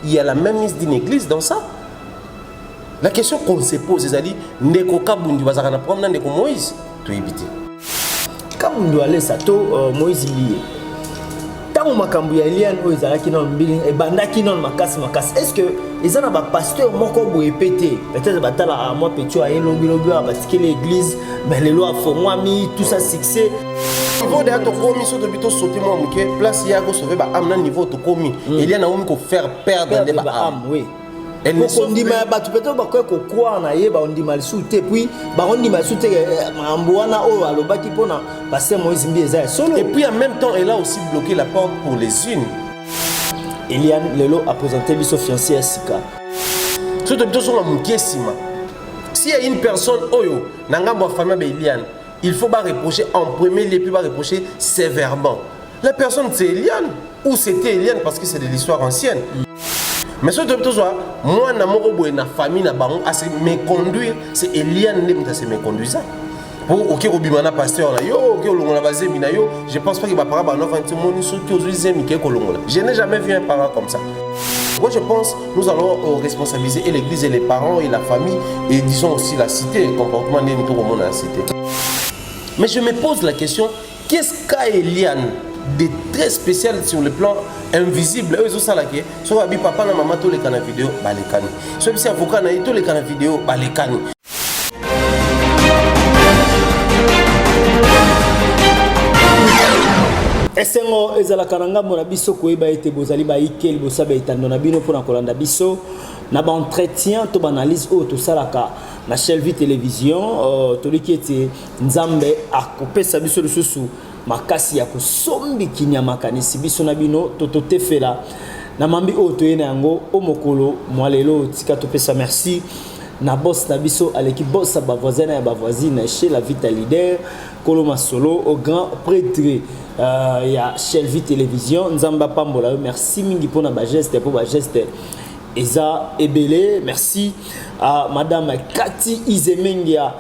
Il y a la même mise d'une église dans ça. La question qu'on se pose, c'est-à-dire, Ndeko Kabundi bazakana problème Ndeko Moïse, tu éviter. Kabundi allait sato Moïse lié. Tant makambu ya Eliane o ezalaki na mbili e bandaki non makasi. Est-ce que ils ont un pasteur moko bo répéter peut-être batala moi petit a lobi a bâti l'église mais les lois font moi mi tout ça succès. Niveau de to komi so de bito sauter moi muke place ya go sauver ba am na niveau to komi Eliane a ko faire perdre des ba am oui. On dit mais batu peut-être ba ko quoi na ye ba on dit mal souté puis ba on dit mal souté mamboana o alobaki pona pasteur Moïse Mbieza solo. Et puis en même temps elle a aussi bloqué la porte pour les unes. Eliane Lelo a présenté son fiancé à Sika. Surtout s'il y a une personne oyo nangamba famille ba Eliane, il faut pas reprocher en premier lieu puis pas reprocher sévèrement. La personne c'est Eliane ou c'était Eliane parce que c'est de l'histoire ancienne. Mais ce que moi, na famille, na bango, à se méconduire, c'est Eliane qui se méconduisant. Pour ok, obimana pasteur là, yo, ok, olongola basé mina yo, je pense pas qu'il va parler à notre témoin sur qui aux Mickey kolongola. Je n'ai jamais vu un parent comme ça. Moi, je pense nous allons responsabiliser et l'église et les parents et la famille et disons aussi la cité, le comportement de tout le monde dans la cité. Mais je me pose la question, qu'est-ce qu'a Eliane de très spécial sur le plan invisible? Eux ça là que soit abi papa na maman tous les canaux vidéo ba les canaux. Soit si avocat na tous les canaux vidéo ba les canaux. Esengo ezala karanga mona biso koyeba ete bozali ba ikeli bosabe etando na bino pona kolanda biso na ba entretien to banalise o to salaka na Shelvi télévision to likete nzambe akopesa biso lisusu makasi ya kosombi kinyama kanisi biso na bino tototefela na mambi o toyena yango o mokolo mwalelo tika topesa merci na boss na biso à l'équipe boss ba voisine ya ba voisine chez la Vita Leader Koloma Solo au grand prêtre il y a Shelvi télévision nzamba pambola merci mingi pona ba geste pour ba geste Eza Ebele, merci à Madame Cathy Izemengia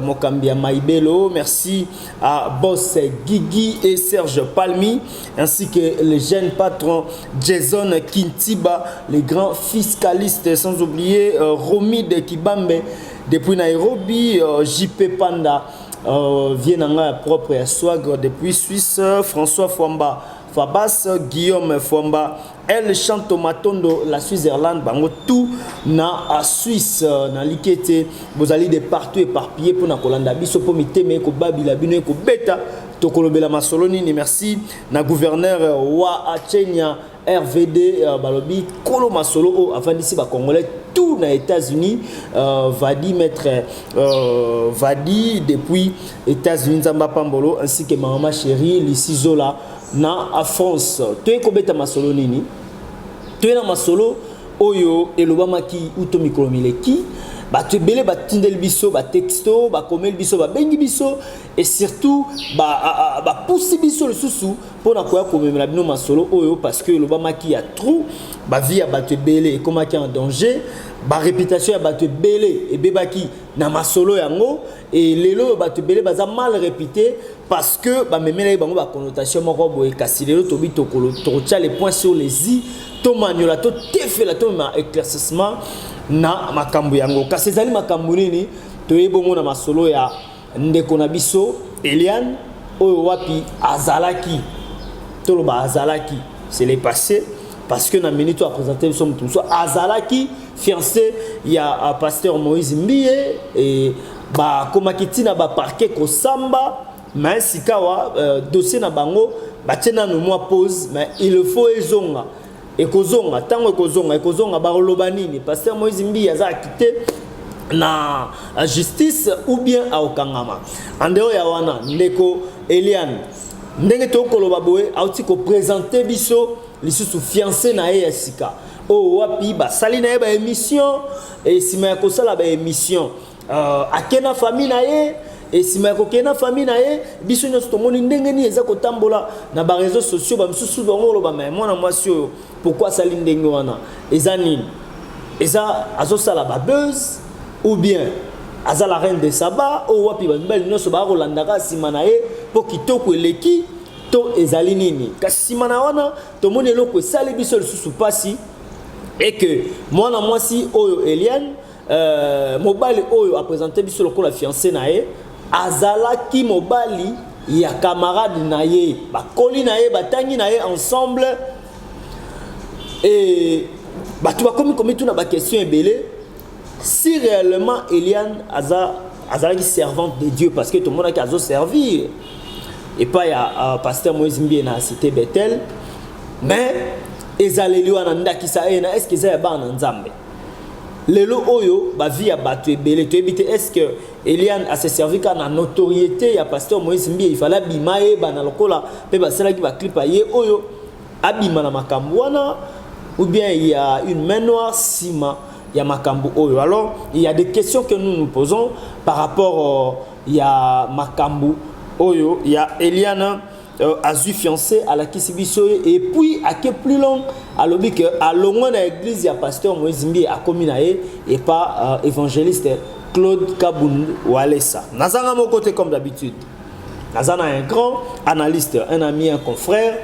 Mokambia Maibelo, merci à Boss Guigui et Serge Palmi, ainsi que le jeune patron Jason Kintiba, les grands fiscalistes, sans oublier Romy de Kibambe depuis Nairobi, JP Panda, Vienanga propre à Swag depuis Suisse, François Fwamba. Fabas, Guillaume Fwamba, elle chante Matondo, la Suisse-Irlande, bango tout na à Suisse, na likete, vous allez de partout éparpillés pour na kolanda biso pour miteme ko babila bino ko beta to kolobela masoloni ni merci na gouverneur wa Achenya RVD balobi kolo masolo avant d'ici ba congolais tout na États-Unis Vadi maître Vadi depuis États-Unis Zamba Pambolo ainsi que maman chérie Lisi Zola na a France to ekobeta masolo nini to na masolo oyo elobamaki uto mikromileki ba te belé ba tindel biso ba texto ba komel biso ba bengi biso et surtout ba poussi biso le susu pour na koya komemela bino masolo oyo parce que elobamaki ya trop ba vie ya ba te belé ekomaki en danger ba réputation ya ba te belé et bebaki na masolo yango et lelo ba te belé baza mal réputé parce que ba memela bango ba connotation moko boye kasi lelo tobi tokolo tocha les points sur les i to maniola to tefela to ma éclaircissement na makambu yango kasi ezali makambu nini toyebongo na masolo ya ndeko na biso Eliane oyo wapi azalaki toloba azalaki c'est le passé parce que na minute à présenter son tout ça azalaki fiancé il y a pasteur Moïse Mbiye et ba komakitina ba parquet ko samba mais sikawa dossier na bango ba tena no moi pause mais il faut ezonga ekozonga tango ekozonga ba lobanini pasteur Moïse Mbiye aza quitté na justice ou bien a okangama andeo ya wana ndeko Eliane ndenge to koloba boye auti ko présenter biso lisusu fiancé na ye sika o wapi ba sali na ye ba émission et sima ya kosala ba émission akena famille na ye et sima ya kokena famille na ye biso nyonso tomoni ndenge ni eza kotambola na ba réseaux sociaux ba misusu bango loba mais mwana mwasi oyo pourquoi sali ndenge wana eza nini eza azosala ba buzz ou bien aza la reine de Saba o wapi ba mbeli nyonso ba kolandaka sima na ye po kitoko eleki to ezali nini kasi sima na wana tomoni eloko esali biso lisusu pasi et que moi si Oyo Eliane mobali Oyo a présenté biso lokola fiancé nae azalaki mobali ya camarade nae bakoli nae batangi nae ensemble et batu bakomi tout na ba question ebele si réellement Eliane azalaki servante de Dieu parce que tout le monde a servir et pas ya pasteur Moïse Mbie na cité Bethel mais ezaleli wana ndaki sa ena est-ce que ça ba na nzambe lelo oyo ba vie ya batu ebele to ebite est-ce que Eliane a se servi ka na notoriété ya pasteur Moïse Mbie il fallait bimaye ba na lokola pe ba sala ki ba clip ye oyo abima na makambo wana ou bien il y a une main noire sima ya makambo oyo. Alors il y a des questions que nous nous posons par rapport il y a makambo oyo il y a Eliane azu fiancé à la Kisibiso et puis à que plus long à l'objet que à longuement dans l'église il y a pasteur Moïse Mbie à Kominae et pas évangéliste Claude Kabundu Walesa. Nazana mon côté comme d'habitude. Nazana un grand analyste, un ami, un confrère.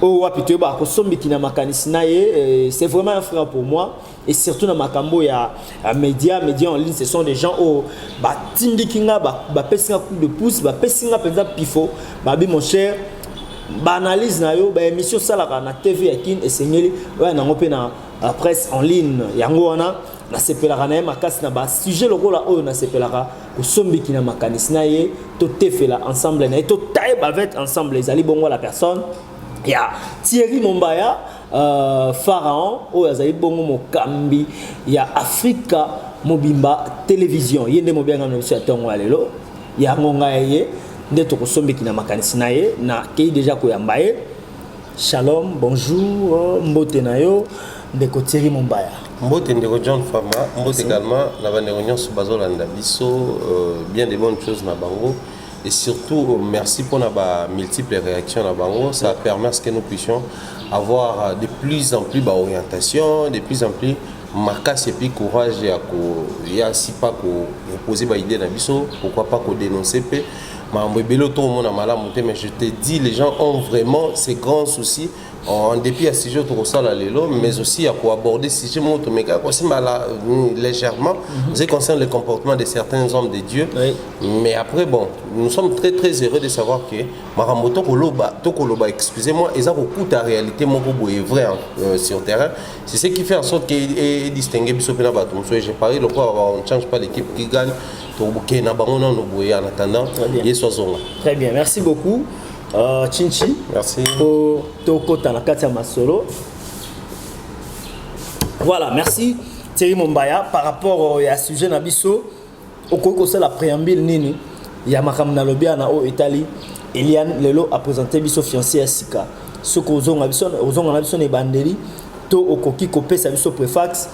Oh wapito ba ko sombi kina makanisi na ye c'est vraiment un frère pour moi et surtout dans makambo ya média en ligne ce sont des gens au ba tindikinga ba pesinga coup de pouce ba pesinga penza pifo ba bi mon cher ba analyse na yo ba émission salaka na TV ya kin esengeli wa na ngope na presse en ligne yango wana na sepelaka na ye makasi na ba sujet lokola oyo na sepelaka ko sombi kina makanisi na ye to tefela ensemble na to taille bavette ensemble les ali bongo la personne. Il y a Thierry Mombaya, Pharaon, Oyazali Bongo Mokambi, il y a Africa Mobimba Télévision. Il y a des mobiles qui sont allés. Il y a Mongaye, des Tokosombe qui n'a pas canisinaye, na qui déjà Koyambaye. Shalom, bonjour, Mbotenayo, de Thierry Mombaya. Mbote ndeko John Fama, Mbote également, la réunion sur Bazolanda Bisso, bien des bonnes choses na Bango. Et surtout, merci pour nos multiples réactions à Bango. Ça permet à ce que nous puissions avoir de plus en plus d'orientation, de plus en plus marquage et puis courage. Il y a si pas que vous posez des idées dans le pourquoi pas que dénoncer. Mais je te dis, les gens ont vraiment ces grands soucis. En dépit à ce sujet mais aussi à aborder ce sujet légèrement, ce qui concerne le comportement de certains hommes de Dieu. Oui. Mais après, bon, nous sommes très très heureux de savoir que Maramoto Koloba, excusez-moi, ils ont beaucoup de réalité est vrai sur le terrain. C'est ce qui fait en sorte qu'il est distingué. J'ai parlé, on ne change pas l'équipe qui gagne. En attendant, très bien, merci beaucoup. Chinchi, merci pour Toko Tanakatia Masolo. Voilà, merci Thierry Mombaya. Par rapport à ce sujet Nabiso, au Koko c'est la préambule Nini, Yamakam Nalobia na o Italie, Eliane Lelo a présenté Biso fiancé à Sika. Ce qu'on a Abison et Bandeli, to okoki kopé sa biso préface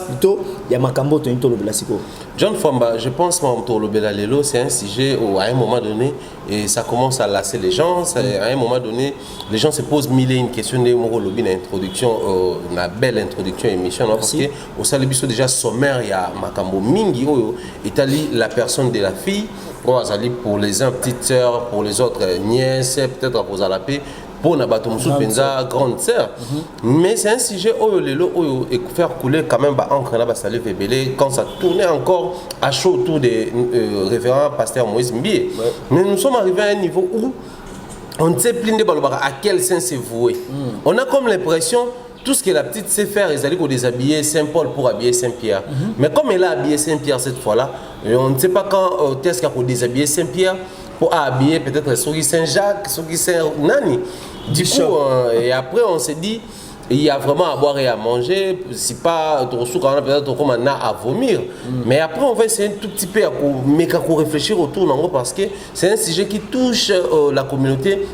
plutôt il y a makambo to into lobelasiko. John Famba, je pense que Lelo c'est un sujet où à un moment donné et ça commence à lasser les gens. À un moment donné, les gens se posent mille et une questions de mon lobby d'introduction, une belle introduction émission parce que au sein de déjà sommaire il y a makambo mingi oyo Italie la personne de la fille pour les uns petites sœurs, pour les autres nièces, peut-être pour la paix. Pour na bato musu penza grande sœur mais c'est un sujet oyo et faire couler quand même encre na ba salive ebele quand ça tournait encore à chaud autour des révérend pasteur Moïse Mbie. Mais nous sommes arrivés à un niveau où on ne sait plus à quel sens c'est voué. On a comme l'impression tout ce que la petite sait faire, ils allaient déshabiller Saint-Paul pour habiller Saint-Pierre. Mais comme elle a habillé Saint-Pierre cette fois-là, on ne sait pas quand est-ce qu'elle a déshabillé Saint-Pierre pour habiller peut-être Sogi Saint-Jacques, Sogi Saint-Nani. Du coup, et après on s'est dit, il y a vraiment à boire et à manger, si pas peut-être comme on a à vomir. Mais après on va essayer un tout petit peu à réfléchir autour parce que c'est un sujet qui touche la communauté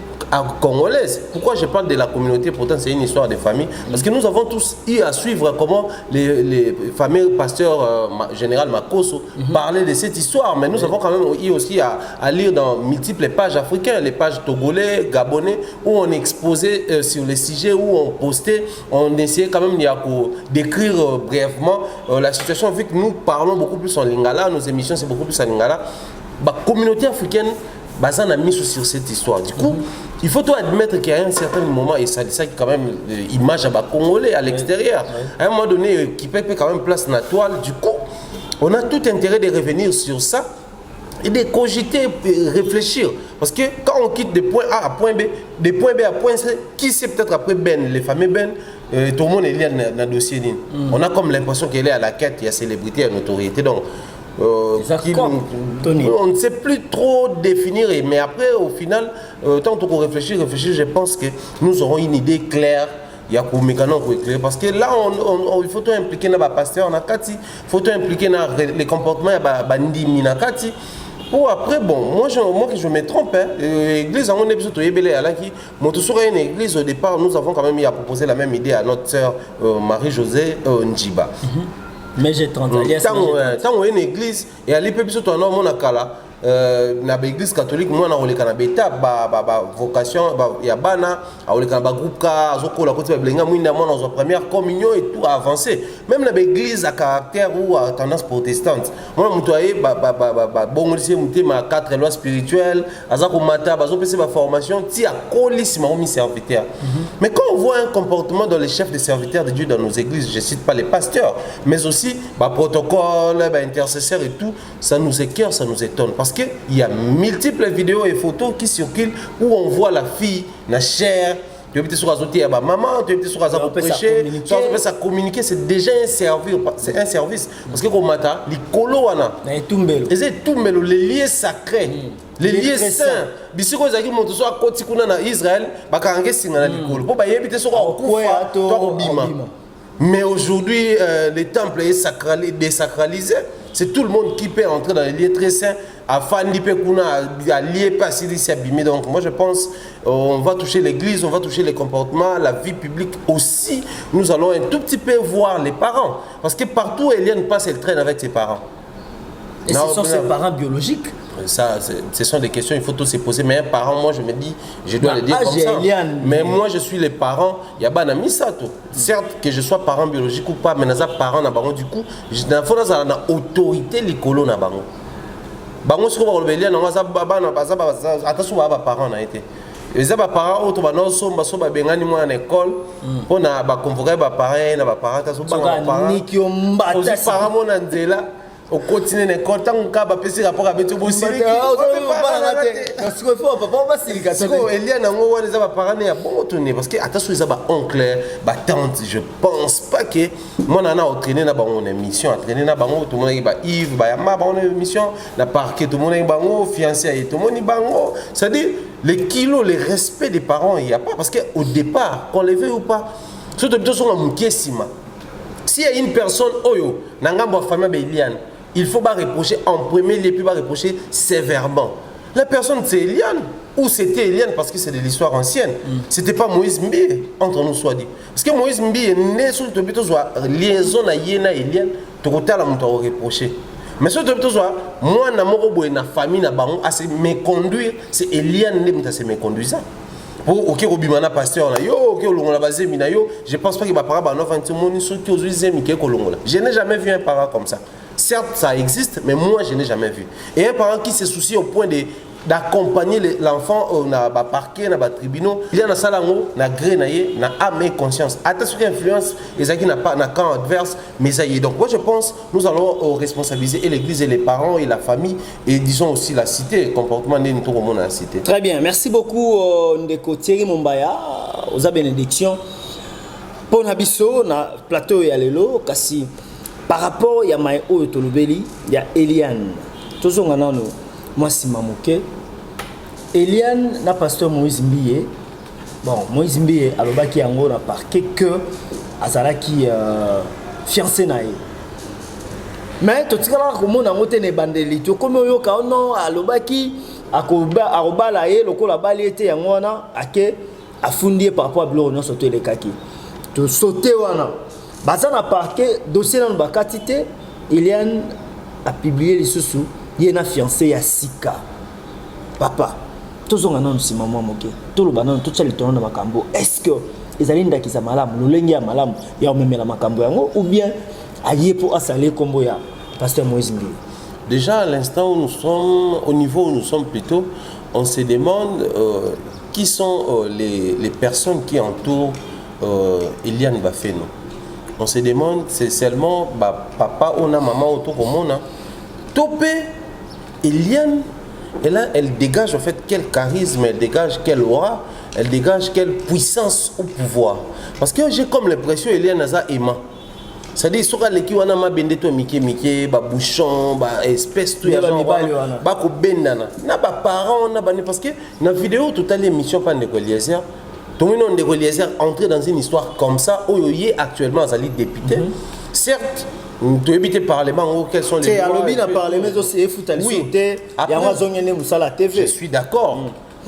congolaise. Pourquoi je parle de la communauté? Pourtant c'est une histoire de famille. Parce que nous avons tous eu à suivre comment les fameux pasteurs général Makoso parlaient de cette histoire. Mais nous avons quand même eu aussi à lire dans multiples pages africaines, les pages togolais, gabonais, où on exposait sur les sujets, où on postait, on essayait quand même d'écrire brièvement la situation. Vu que nous parlons beaucoup plus en lingala, nos émissions c'est beaucoup plus en lingala, la communauté africaine on a mis sur cette histoire. Du coup, il faut admettre qu'il y a un certain moment, et ça qui quand même image à Congolais à l'extérieur. À un moment donné, qui peut quand même place la toile. Du coup, on a tout intérêt de revenir sur ça et de cogiter, réfléchir. Parce que quand on quitte des points A à point B, des points B à point C, qui sait peut-être après Ben, les fameux Ben, tout le monde est lié dans le dossier. On a comme l'impression qu'elle est à la quête, il y a célébrité, il y a notoriété. Donc, on ne sait plus trop définir, mais après, au final, tant qu'on réfléchit, je pense que nous aurons une idée claire. Il y a un mécanisme pour éclairer. Parce que là, il faut tout impliquer dans le pasteur, il faut tout impliquer dans les comportements de Ndimi. Pour après, bon, moi que je me trompe, l'église, on est plutôt une église, au départ, nous avons quand même proposé la même idée à notre sœur Marie-Josée Ndjiba. Mais j'ai 30 ans. Tant on est une église, et à l'époque, on a na l'église catholique, moi, on a beta, vocation, il y a bana, on a groupe ka, la côté blenga, moi, dans première communion et tout a avancé. Même dans l'église à caractère ou à tendance protestante, moi, bon, je ma 4 lois spirituelles, azako mata, bazo pese ma formation, ti a colis ma serviteur. Mais quand on voit un comportement dans les chefs des serviteurs de Dieu dans nos églises, je cite pas les pasteurs, mais aussi protocole, intercesseurs et tout, ça nous écœure, ça nous étonne. Parce qu'il y a multiples vidéos et photos qui circulent où on voit la fille, la chair, tu es sur la maman, tu es sur la prêcher, tu peux communiquer, c'est déjà un service. Parce que comme matin, les coloana, les liens sacrés, les liens saints. Bisiko ezaki moto so akoti kuna na Israël, bakange singa na likolo. Po ba yebite so akufa to obima. Mais aujourd'hui, les temples est désacralisé. C'est tout le monde qui peut entrer dans les lieux très saints afin de lier passer ici abîmé. Donc moi je pense on va toucher l'église, on va toucher les comportements, la vie publique aussi. Nous allons un tout petit peu voir les parents. Parce que partout où Eliane passe, elle traîne avec ses parents. Et ce sont ses parents biologiques? Ça, ce sont des questions, il faut tous se poser. Mais un parent, moi je me dis, je dois le dire comme ça. Mais moi je suis les parents, il y a pas misato. Certes que je sois parent biologique ou pas, mais je suis parent na bango du coup, je n'ai pas autorité l'écolo na bango. Bango ce qu'on va le dire, non ça baba na baza attention baba parent na été. Les parents auto ba non somba so ba bengani moi en école pour na ba convoquer ba parents na ba parents ta so ba parents. Ni ki ombata parents mon andela. Au quotidien l'école tant qu'on va passer rapport avec tout aussi parce que faut papa va se ligater Eliane ngo wana za ba parents ya bon tourner parce que attention ils ba oncle ba tante je pense pas que moi nana entraîner na ba on émission entraîner na bango tout monde ba Yves ba ya ma ba on émission na parquet tout monde bango fiancé tout monde bango c'est à dire les kilos les respect des parents il y a pas parce que au départ qu'on les veut ou pas surtout plutôt sur la mukesima s'il y a une personne oyo na ngambo famille ba Eliane il faut pas reprocher en premier lieu, puis pas reprocher sévèrement. La personne c'est Eliane, ou c'était Eliane parce que c'est de l'histoire ancienne. C'était pas Moïse Mbi, entre nous soit dit. Parce que Moïse Mbi est né sur le plutôt soit liaison à Yéna Eliane, tu as la montagne à reprocher. Mais sur le plutôt soit, moi, na moro boé na famille na baron à se méconduire, c'est Eliane qui se méconduisant. Pour OK Robimana pasteur là yo OK olongola basé mina yo, je pense pas qu'il va parler ba 9 ans sur qui aujourd'hui mi kolongola. Je n'ai jamais vu un parent comme ça. Certes, ça existe, mais moi, je n'ai jamais vu. Et un parent qui se soucie au point d'accompagner l'enfant dans le parquet, dans le tribunal, il y a un salango, un gré, un âme et conscience. Attention, influence, ils n'ont pas un camp adverse, mais ça y est. Donc, moi, je pense nous allons responsabiliser l'église et les parents et la famille, et disons aussi la cité, le comportement de tout le monde dans la cité. Très bien. Merci beaucoup, Ndeko Thierry Mombaya, aux bénédictions. Pour Nabiso, na plateau et Alelo, Kassi. Par rapport à Maïo et Tolobeli, il y a Eliane. Tout ce qu'on a, moi, c'est Mamouké. Eliane, la pasteur Moïse Mbiye. Bon, Moïse Mbiye, à l'obaki yango na parquet que Azaraki fiancé naïe. Mais tout ce qu'on a comme on a monté les bandeli. Tu comme yo ka non à l'obaki à robala et le col à bali était yango na ake a fondé par rapport à blo non sauter les kaki. Tu sauter wana. Bazan a parqué dossier dans le bakatité, Eliane a publié les sous-sous, il y a fiancé à Sika. Papa, tous on a non si maman moqué, tout le banan, tout ça le tourne dans Makambo. Est-ce que les alinda qui sont malades, le lengi à malam, il y a même la Makambo ou bien aïe pour assaler comme boya, pasteur Moïse Mbi. Déjà à l'instant où nous sommes, au niveau où nous sommes plutôt, on se demande qui sont les personnes qui entourent Eliane Bafeno? On se demande, c'est seulement papa ou maman autour du monde. Topé, Eliane, elle dégage en fait quel charisme, elle dégage quelle aura, elle dégage quelle puissance au pouvoir. Parce que j'ai comme l'impression Eliane Naza aimant. C'est-à-dire soka leki wana mabende to mike ba bouchon ba espèce tout ya genre ba ko bendana na ba parents na ba parce que na vidéo toute l'émission pas de Eliezer tout le monde de Eliezer entrer dans une histoire comme ça où il est actuellement Azali député certes tu éviter parlement quels sont les lois c'est à parlement aussi foot ali sauter ya ngazongene musala TV je suis d'accord.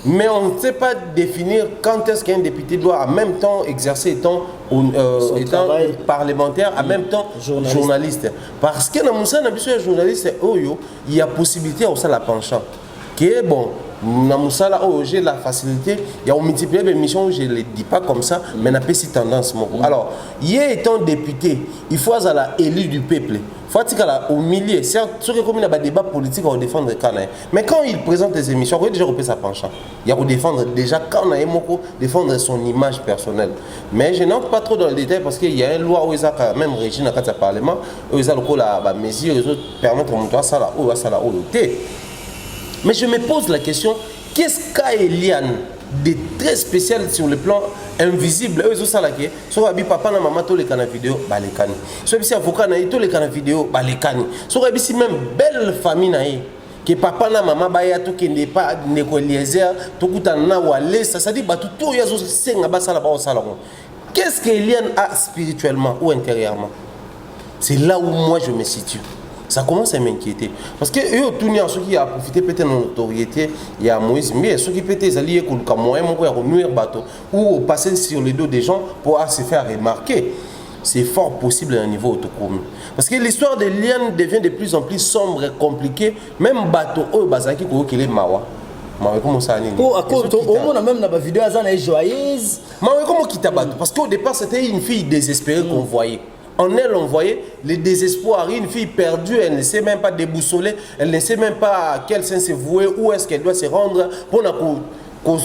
Mais on ne sait pas définir quand est-ce qu'un député doit en même temps exercer étant parlementaire, en même temps journaliste. Parce que dans le journaliste, il y a possibilité à la penchant. Qui est bon, dans j'ai la facilité, il y a multiplié des missions, je ne le dis pas comme ça, mais on a cette tendance. Alors, il étant député, il faut être élu du peuple. Il faut être au milieu. Certes, ceux qui ont des débats politiques à défendre le Canada. Mais quand il présente des émissions, il faut déjà repérer sa penchant. Il y a à défendre déjà quand on a défendre son image personnelle. Mais je n'entre pas trop dans le détail parce qu'il y a une loi où il y a même régime dans le Parlement, où il y a la mesure qui permet de monter à ça, où ça là, où mais je me pose la question, qu'est-ce qu'a Eliane de très spécial sur le plan invisible? Eux, ça là, soit papa na maman tous les canaux vidéo, bah les canaux. Soit si avocat na tous les canaux vidéo, bah les canaux. Soit si même belle famille na que papa na maman ba ya tout qui n'est pas Eliezer, tout kuta na wale, ça dit bah tout ya zo senga ba sala ba sala. Qu'est-ce que Eliane a spirituellement ou intérieurement? C'est là où moi je me situe. Ça commence à m'inquiéter. Parce que eux, tout le monde qui a profité peut-être de notoriété, il y a Moïse, mais ceux qui peut-être alliés comme moyen pour nuire bateau ou passer sur les dos des gens pour se faire remarquer. C'est fort possible à un niveau autocommun. Parce que l'histoire de Eliane devient de plus en plus sombre et compliquée. Même bateau, eux, bazaki qui est mawa. Comment ça on a même dans la vidéo, elle est joyeuse. Comment quitter bateau? Parce qu'au départ, c'était une fille désespérée qu'on voyait. En elle, on voyait le désespoir. Une fille perdue, elle ne sait même pas déboussoler, elle ne sait même pas à quel sens se vouer, où est-ce qu'elle doit se rendre pour donc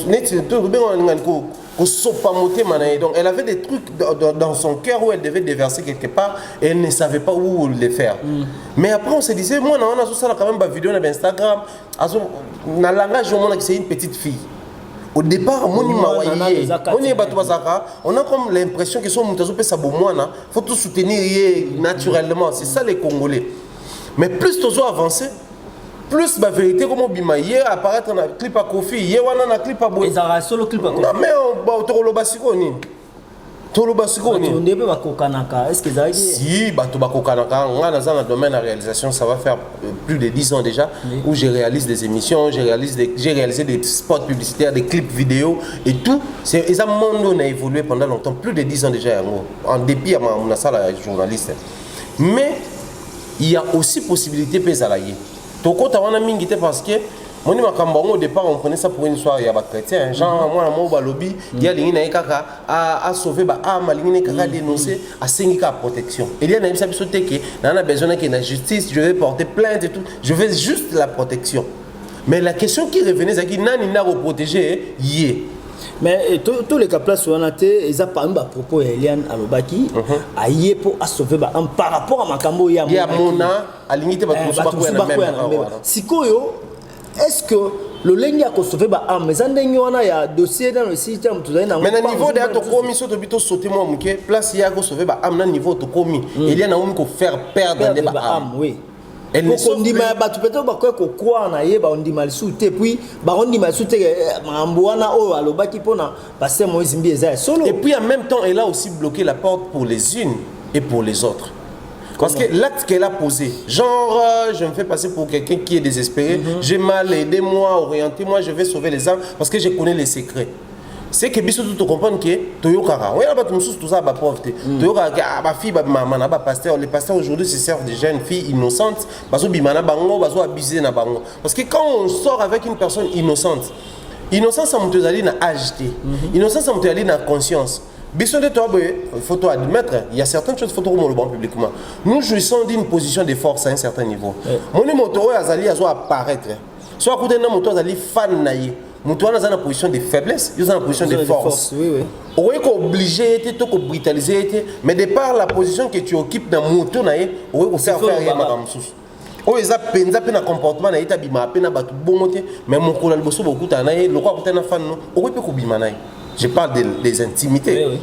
elle avait des trucs dans son cœur où elle devait déverser quelque part et elle ne savait pas où les faire. Mais après on se disait, moi on a quand même une vidéo sur Instagram, dans le langage c'est une petite fille. Au départ, on a comme l'impression que son il faut tout soutenir naturellement. C'est ça les Congolais. Mais plus tu as avancé, plus la vérité comme bima hier apparaître dans le clip à Kofi, hier on a un clip à Boy. Ils solo clip à Kofi. Non mais on tolo basiko ni. Tolo basiko ni. On début ba kokanaka. Est-ce que ça si bato ba kokanaka, on a dans le domaine de la réalisation, ça va faire plus de 10 ans déjà où je réalise des émissions, j'ai réalisé des spots publicitaires, des clips vidéo et tout. C'est un monde où on a évolué pendant longtemps, plus de 10 ans déjà en dépit à mon salle journaliste. Mais il y a aussi possibilité de salariés. Toko tawana mingi te parce que moni makambo au départ on prenait ça pour une histoire ya ba chrétien genre moi mo ba lobby ya lingi na kaka a sauver ba ama lingi na kaka dénoncer a sengika protection il y a na bisa biso teke na besoin que la justice je vais porter plainte et tout je veux juste la protection mais la question qui revenait c'est que nani na protéger yé. Mais tous les cas place on a été ils a pas un propos Eliane Alobaki aïe pour sauver par rapport à makambo ya mona alingite ba sikoyo est-ce que le lengi a sauver mais andenge wana ya dossier dans le système tout ça mais na niveau de to komi so to bito sauter moi muke place ya ko sauver ba am na niveau to komi Eliane a ko faire perdre des ba oui. Elle ne sont pas battu peut-être que quoi na ye ba on dit mal souté puis ba on dit mal souté mamboana o alobaki pona pasteur Moïse Mbieza solo et puis en même temps elle a aussi bloqué la porte pour les unes et pour les autres. Parce que l'acte qu'elle a posé, genre je me fais passer pour quelqu'un qui est désespéré, j'ai mal, aidez-moi, orientez-moi, je vais sauver les âmes parce que je connais les secrets. C'est que biso tout comprendre que toyokara ouais ba tumsus tout ça ba pauvreté toyokara ba fille ba maman na ba pasteur les pasteurs aujourd'hui se servent des jeunes filles innocentes bazo bimana bango bazo abuser na bango parce que quand on sort avec une personne innocente innocence ça mutozali na agité innocence ça mutozali na conscience biso de toi il faut toi admettre il y a certaines choses faut trop le bon publiquement nous jouissons d'une position de force à un certain niveau mon moto azali azo apparaître soit côté na moto azali fan naïe mutuana dans une position de faiblesse, ils sont dans une position de force. Oui. On est obligé de brutaliser, mais de par la position que tu occupes dans le moto, on faire rien comme ça. Oh, ils ont un comportement, ils ont un bon mais mon collègue bosso beaucoup tanaï, le roi peut fan non, on peut kubimanaï. Je parle des intimités. Oui.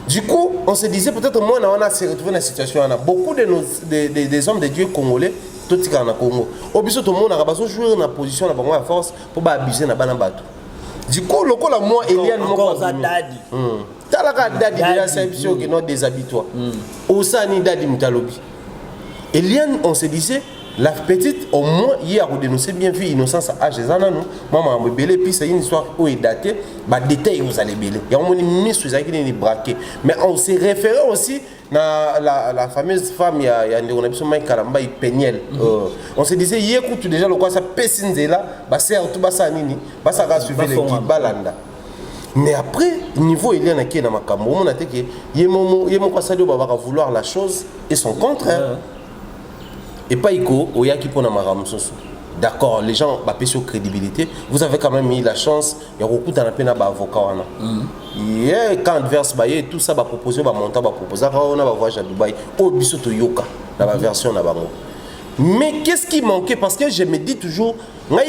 Du coup, on se disait peut-être moi on a se retrouvé dans la situation là. Beaucoup de nos des hommes de Dieu congolais, tout ce qu'on a Congo. Au biso tout le monde a besoin de jouer dans la position là pour force pour pas abuser na bana bateau. Du coup, le col à moi Eliane encore ça dadi. Talaka dadi déjà c'est option que non déshabille-toi. Osani dadi mutalobi. Eliane, on se disait la petite, au moins, hier, on dénonçait bien vu innocence à âge des années. Maman, on belé, puis c'est une histoire où il est daté, bah, détail, vous allez belé. Il y a un mis sur les qui est braqué. Mais on s'est référé aussi à la fameuse femme, il y a un Mike Kalamba, il peignait. On se disait, hier, écoute, déjà, le quoi, ça pessine là, bah, c'est tout, bah, ça nini, bah, ça va suivre les qui balanda. Mais après, niveau il y en a qui dans ma caméra, on a dit que il y a mon passage va vouloir la chose et son contraire. Et pas Iko, Oya qui prend ma ramsoso. D'accord, les gens ont sur crédibilité. Vous avez quand même eu la chance. Il y a beaucoup d'avocat. Quand adverse baye tout ça va proposer, va monter, va proposer. On va voyage à Dubaï. Au biso to yoka dans la version na bango. Mais qu'est-ce qui manquait? Parce que je me dis toujours, moi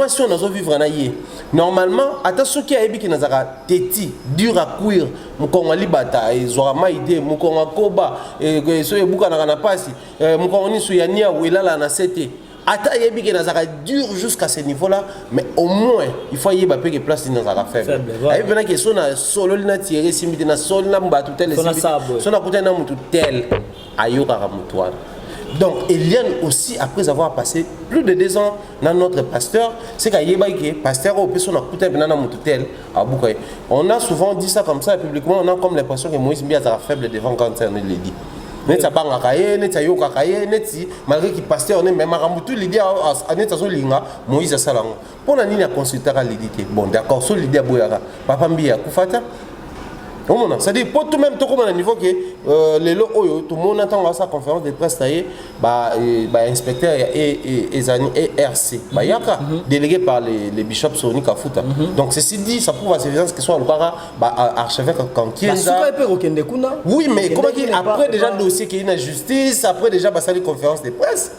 si on a vivre en aïe, normalement, attention qui a ébi qui n'a pas téti, dur à cuire, mon congolais bata, et zorama idée, mon congolais koba, et soye bouka n'a pas si, mon congolais souyania ou il a la nasete. Ata ébi qui n'a pas dur jusqu'à ce niveau-là, mais au moins, il faut y avoir que place dans la faible. Et bien que son a solo lina tiré, si mi na solo na mba tout tel, son a coûté na mutu tel, ayoka ramutouana. Donc, Eliane aussi, après avoir passé plus de 2 ans dans notre pasteur, c'est qu'il y a des pasteurs qui on a souvent dit ça comme ça, publiquement, on a comme l'impression que Moïse Mbia est faible devant quand on le dit. Malgré qu'il pasteur, même l'idée Moïse a salang. Pour la ligne à consulter l'idée. Bon, d'accord, sur l'idée à Boyara. Papa Mbia, Koufata. C'est-à-dire, pour tout même, tout comme à niveau que les lots, tout le monde entend sa conférence de presse, inspecteur et RC, délégué par les bishops Sony Kafuta. Donc, ceci dit, ça prouve à l'évidence que soit le archevêque Kankienza. Oui, mais comment après déjà le dossier qui est une justice, après déjà la conférence de presse.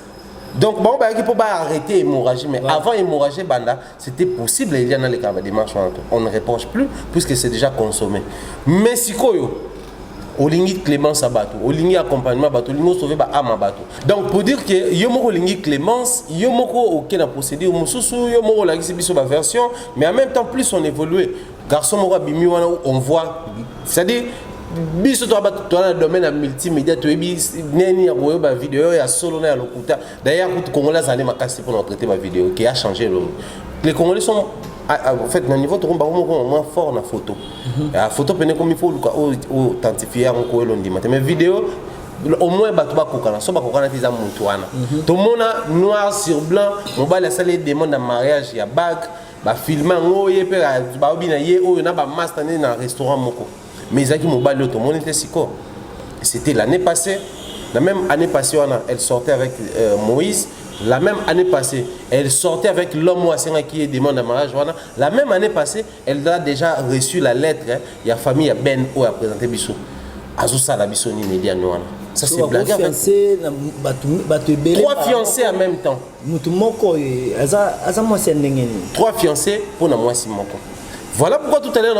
Donc, bon, il faut pas arrêter l'hémorragie, mais avant l'hémorragie, c'était possible, il y en a les démarches, on ne reproche plus, puisque c'est déjà consommé. Mais si Olingi Clémence à bateau, Olingi accompagnement bateau, Olingi sauvé à bateau. Donc, pour dire que Yomoko Olingi Clémence, Yomoko aucun a procédé, Yomoko la sur la version, mais en même temps, plus on évolue. Garçon Mora Bimi, on voit, c'est-à-dire, biso to ba to na domaine à multimédia to ebi neni ya boyo ba vidéo ya solo na lokuta d'ailleurs les Congolais allaient m'acasser pour traiter ma vidéo qui a changé les Congolais sont en fait au niveau de moins fort na photo la photo pene comme il faut authentifier encore londi mais vidéo au moins bato ba kokana so ba kokana tiza muntu wana to mona noir sur blanc mobile a salé demande en mariage ya bague ba filmer ngoye pe ba obina ye o na ba master na restaurant moko. Mais Zaki Mobile, tout le monde était si quoi. C'était l'année passée. La même année passée, elle sortait avec Moïse. La même année passée, elle sortait avec l'homme qui demande un mariage. La même année passée, elle a déjà reçu la lettre. Il y a famille Ben ou a présenté Bissou. Azoussa la Bissou ni média noana. Ça c'est blague. 3 fiancés en même temps. 3 fiancés pour la moitié moko. Voilà pourquoi tout à l'heure,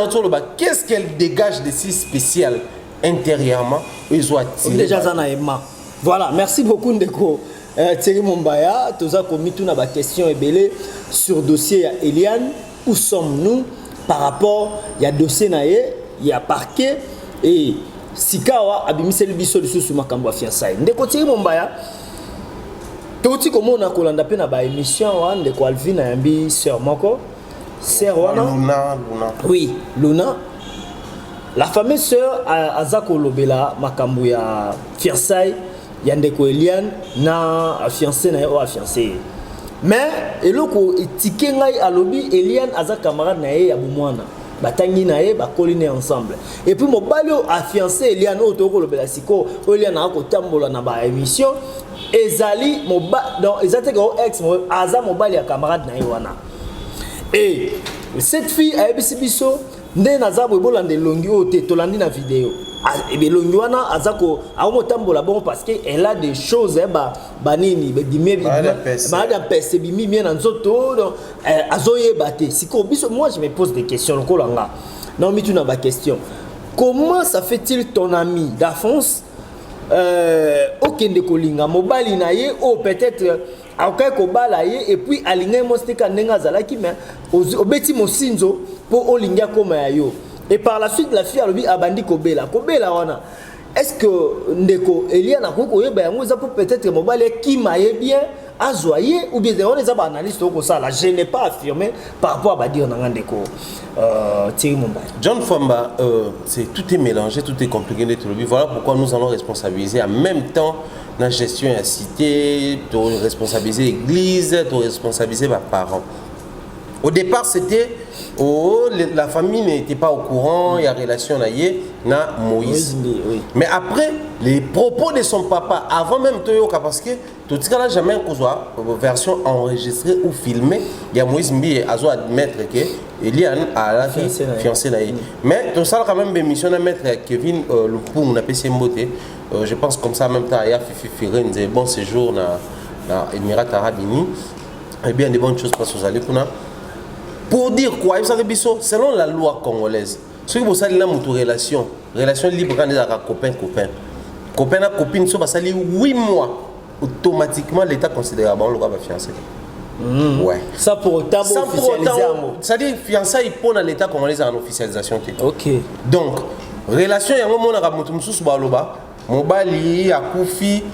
qu'est-ce qu'elle dégage de si spécial intérieurement? Ils ont attiré. Déjà, ça n'a pas. Voilà, merci beaucoup, Ndeko. Thierry Mombaya, tu as commis toute la question sur le dossier Eliane. Où sommes-nous par rapport à dossier naé, il y a parquet et Sikawa abimiseli biso sur ma cambo fiançailles. Ndeko Thierry Mombaya, tu as comment on a colanda pe na ba émission Ndeko Alvin a yambi sœur moko. Luna. Oui, Luna. La fameuse sœur Azako Lobela makambu ya fiançailles Yandeko Eliane na fiancé na o fiancé. Mais eloko etike ngai alobi Eliane aza camarade na ye ya bomwana. Batangi na ye ba coline ensemble. Et puis mobalio a fiancé Eliane o toko Lobela siko Eliane a ko tambola na ba émission ezali moba donc ezate ko ex aza mobali ya camarade na ye wana. Et cette fille a ebisi biso nde nazabo ebolande longi ote tolandi na vidéo. Et bien longi wana azako aomotambola bon parce que elle a des choses banini bimie pese bimi bien na nzoto azoye baté. Siko biso moi je me pose des questions kolanga. Non mais tu n'as pas question. Comment ça fait-il ton ami d'enfance okende kolinga mobali na ye ou peut-être akoka kobala ye et puis alinga mostika ndenga zalaki mais obeti mosinzo pour olinga koma ya yo et par la suite la fille alobi abandi kobela wana est-ce que ndeko Eliane akoko yeba yango za pour peut-être mobali qui maye bien azoyer ou bien on les a analyste au ça là je n'ai pas affirmé par rapport à badir na ndeko Thierry Mumbai. John Famba, tout est mélangé, tout est compliqué. Voilà pourquoi nous allons responsabiliser en même temps la gestion de la cité, responsabiliser l'église, responsabiliser les parents. Au départ, c'était la famille n'était pas au courant, il y a relation na Moïse. Oui. Mais après, les propos de son papa, avant même Toyoka, parce que tout ce cas-là, jamais une version enregistrée ou filmée, il y a Moïse Mbi a admettre que Eliane a la fiancée. Mais tout ça, quand même, mission de mettre Kevin Lupung, on a PC Mbote, je pense comme ça, en même temps, il y a Fifi Firin, un bon séjour dans l'Émirat Arabes Unis, et bien des bonnes choses passent aux Alépuna. Pour dire quoi, selon la loi congolaise, ceux qui ont une relation libre quand ils ont copain et copine, ça va 8 mois, automatiquement l'État considère bon le gars va fiancé. Ouais. Ça pour autant officialiser un mot. C'est-à-dire fiançailles pour l'État congolais en officialisation. Ok. Donc relation il y a un moment on a moto mususu baloba, mobali akufi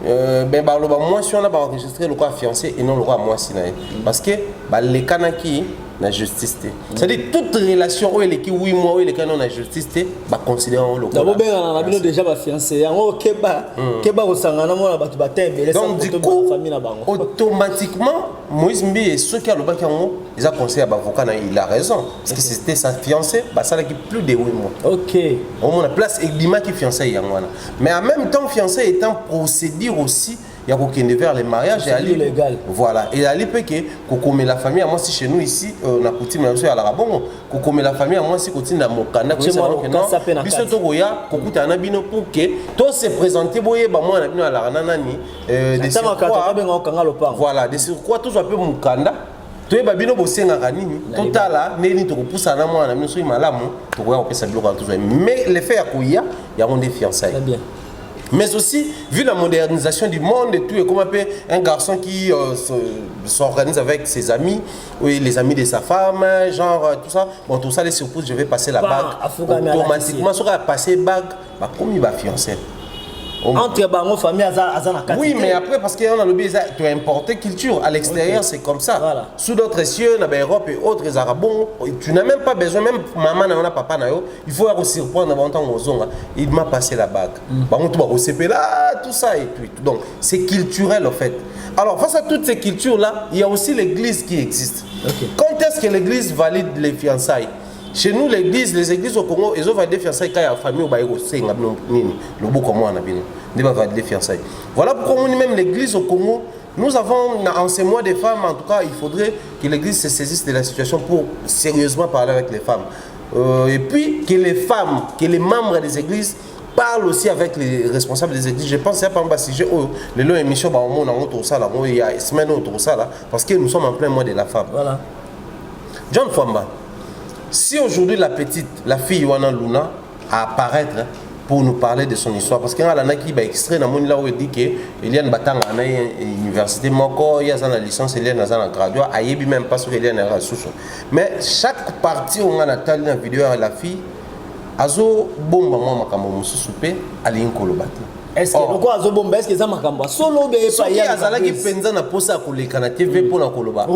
ben baloba moi si on a enregistré le quoi fiancé et non le quoi moi si parce que les kanaki la justice. C'est-à-dire toute relation où elle est qui 8 mois où elle est quand on a justice bah considérons le d'abord ben on a bien déjà ba fiancé en keba osangana mo na batu batembe donc du coup automatiquement Moïse Mbi et ceux qui a le bac en haut ils ont conseillé à avocat il a raison parce que c'était sa fiancée bah ça qui plus de 8 mois. OK on a place et Glima qui fiancé yangwana mais en même temps fiancé étant procédure aussi il y a qu'aucun vers les mariages et légal. Voilà et à l'époque que comme la famille à moi si chez nous ici on a coutume même à la rabon que comme la famille à moi si continue dans mon canal que non biso to goya ko kutana bino pour que to se présenter boye ba moi na bino à la nani de surcroît voilà de surcroît tout soit peu mukanda to ba bino bosenga kanini totala neni to poussa na moi na bino so malamu to goya ko pesa biloko tout mais le fait ya koya ya on des fiançailles bien. Mais aussi, vu la modernisation du monde et tout, et comme un garçon qui s'organise avec ses amis, oui, les amis de sa femme, genre tout ça, bon, tout ça, les surprises, je vais passer la bague. Automatiquement, si on va passer la bague, bah, comment il va fiancer? Entre les familles, oui, mais après, parce qu'on a l'objet de importer culture. À l'extérieur, okay. C'est comme ça. Voilà. Sous d'autres cieux, dans l'Europe et autres, les Arabes, tu n'as même pas besoin, même maman, papa, il faut aller surprendre avant temps aux ongles. Il m'a passé la bague. Tout ça et puis. Donc, c'est culturel en fait. Alors, face à toutes ces cultures-là, il y a aussi l'église qui existe. Okay. Quand est-ce que l'église valide les fiançailles? Chez nous, les églises au Congo, ils ont validé les fiançailles quand il y a la famille au Baïro, c'est le beau comme moi, on a validé les fiançailles. Voilà pourquoi même l'église au Congo, nous avons en ces mois des femmes, en tout cas, il faudrait que l'église se saisisse de la situation pour sérieusement parler avec les femmes. Et puis, que les femmes, que les membres des églises parlent aussi avec les responsables des églises. Je pense que c'est pas si j'ai les longues émissions, il y a semaine autour ça là, parce que nous sommes en plein mois de la femme. Voilà. John Famba. Si aujourd'hui la fille Wana Luna a apparaître pour nous parler de son histoire, parce qu'il y a un qui va extrait dans le monde là où il dit qu'il y a une bataille à l'université, il y a une licence, il y a une graduat, il n'y a même pas sur il y a une ressource. Mais chaque partie où on a la vidéo à la fille, azo bomba moi makambo mususupe ali inkolobati. Est-ce que pourquoi azo bomba est-ce que ça makambo solo be pa ya azala ki penza na posa koleka na TV pour na koloba.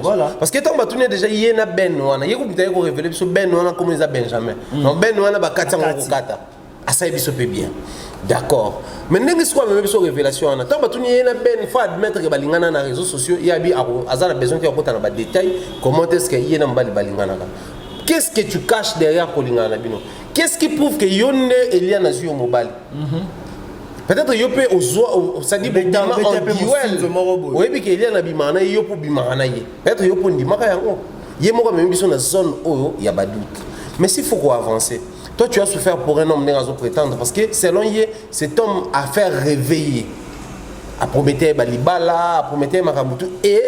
Voilà. Parce que tant batune déjà yena ben wana yeko bitaye ko révéler biso ben wana comme les a Benjamin. Non ben wana ba katsa ngokata. Asa biso pe bien. D'accord. Mais ndenge soit même biso révélation wana tant batune yena ben faut admettre que balingana na réseaux sociaux il y a bi azala besoin que okota na ba détail comment est-ce que yena mbali balingana. Qu'est-ce que tu caches derrière Kolingana Bino? Qu'est-ce qui prouve que Yonne Eliane a eu au mobile? Peut-être yo pe ozo ça dit bima en duel. Oui bi ke Eliane abimana yo po bimana ye. Peut-être yo po ndima ka yango. Ye moko même biso na zone oyo ya ba doute. Mais s'il faut qu'on avance. Toi tu as souffert pour un homme n'azo prétendre parce que selon ye cet homme a fait réveiller. A prometté balibala, a prometté makamutu et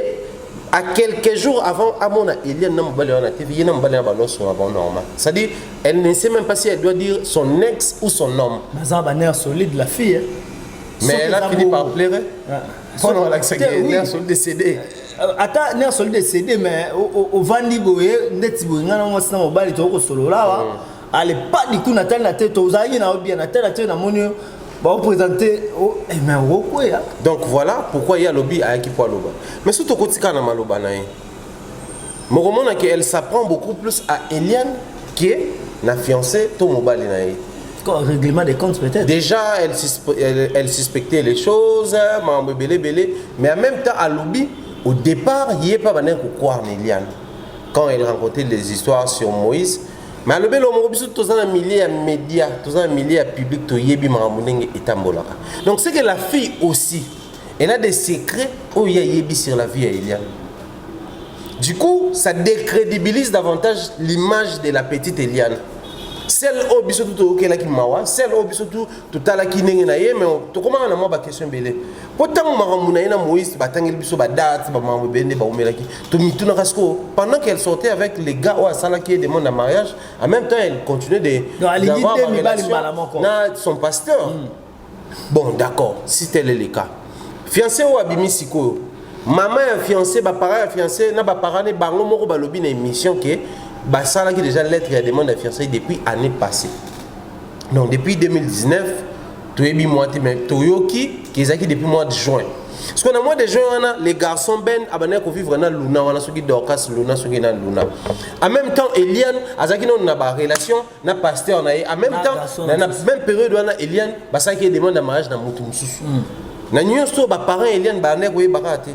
à quelques jours avant Amona Eliane n'a pas la TV, il n'a pas la balance sur avant normal. C'est-à-dire elle ne sait même pas si elle doit dire son ex ou son homme. Mais un nerf solide la fille. Hein? Mais elle a fini par pleurer. Pendant l'accès nerf solide décédé. Attends, nerf solide décédé mais au Vandi Boye, net Boyana on s'en mobile to solo là. Elle pas du coup Nathalie na tête aux aïe na bien Nathalie na tête na monio. Bah, vous présentez mais donc voilà pourquoi il y a lobby à qui loba. Mais surtout quand tu as maloba na elle s'apprend beaucoup plus à Eliane qui est la fiancée to mobile na règlement des comptes peut-être. Déjà elle suspectait les choses mais en même temps à lobby au départ il n'y a pas de quoi Eliane quand elle rencontrait les histoires sur Moïse. Mais le bel homme, tous un millier de médias, tous un millier de public, tout yebi maramouning et tambola. Donc c'est que la fille aussi, elle a des secrets où il y a yebi sur la vie à Eliane. Du coup, ça décrédibilise davantage l'image de la petite Eliane. Celle au biso tout ok la qui mawa, celle au biso tout à la qui n'est na ye, mais tout comment on a moi question belé. Pourtant maramuna na Moïse batangel biso ba date ba mambo bende ba omelaki. Tout mi tout na rasko pendant qu'elle sortait avec les gars au sala qui demandent un mariage, en même temps elle continuait de d'avoir une relation na son pasteur. Bon d'accord, si tel est le cas. Fiancé ou abimi siko. Maman est fiancée, ba parent est fiancé, na ba parent ne bango moko ba lobi na émission que Bassala qui déjà lettre et demande de fiançailles depuis l'année passée. Donc depuis 2019, tu es moitié mais Toyoki qui est depuis le mois de juin. Parce qu'on a mois de juin, les garçons ben abonnés qui vivent dans Luna, on a ceux qui dorcas Luna, ceux qui dans Luna. En même temps, Eliane, Azaki on a une relation, na pasteur na en même temps, dans la même période on a Eliane, Bassala qui demande un mariage dans Moutoumsous. Na nyonso ba parents Eliane ba nek we bakate.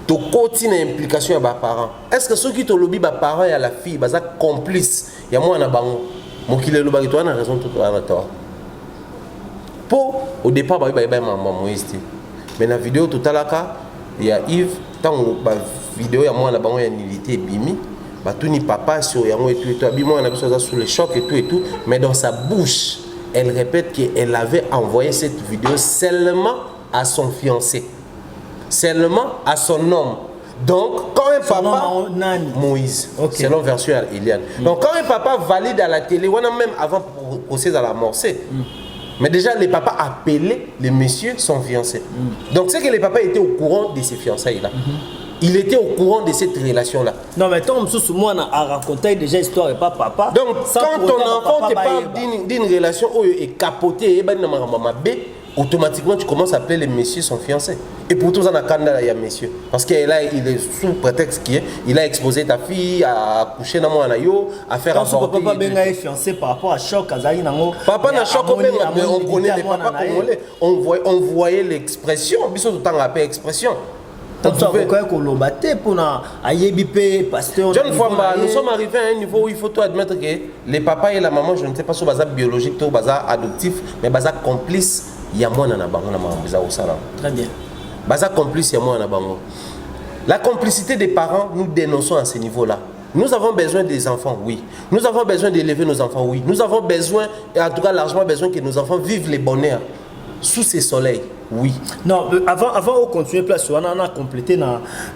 To continue implication à mes parents. Est-ce que ceux qui te lobby mes parents et à la fille, bah ça complice. Il y a moi en abango. Mon qui le lobby toi on a raison tout à l'heure. Pour au départ bah maman Moïse. Mais dans la vidéo tout à l'heure il y a Yves tant bah vidéo il y a moi en abango il y a nilité bimi. Bah tout ni papa sur yango et tout abimo on a besoin sur le choc et tout mais dans sa bouche elle répète qu'elle avait envoyé cette vidéo seulement à son fiancé. Seulement à son homme. Donc, quand un papa... Moïse, okay. Selon version Eliane. Donc, quand un papa valide à la télé, on a même avant le procès à l'amorcer. Mais déjà, les papas appelaient les messieurs son fiancé. Donc, c'est que les papas étaient au courant de ces fiançailles-là. Il était au courant de cette relation-là. Non, mais tant que moi, on a raconté déjà l'histoire et pas papa. Donc, quand ton enfant te parle d'une relation où il est capoté, automatiquement tu commences à appeler les messieurs son fiancé. Et pour tout ça, il y a messieurs. Parce qu'il est sous prétexte qu'il a exposé ta fille à coucher dans mon anayo, à faire avorter. Papa est fiancé par rapport à choc. Papa n'a choc, mais on connaît les papas congolais. On voyait l'expression, tout le temps appelé expression. Jeune fois, nous sommes arrivés à un niveau où il faut admettre que les papas et la maman, je ne sais pas si c'est biologique ou adoptif, mais c'est complice. Il y a moins Très bien. Complice, il y a moins la complicité des parents, nous dénonçons à ce niveau-là. Nous avons besoin des enfants, oui. Nous avons besoin d'élever nos enfants, oui. Nous avons besoin, et en tout cas largement besoin que nos enfants vivent les bonheurs sous ces soleils, oui. Non, avant de continuer, on a complété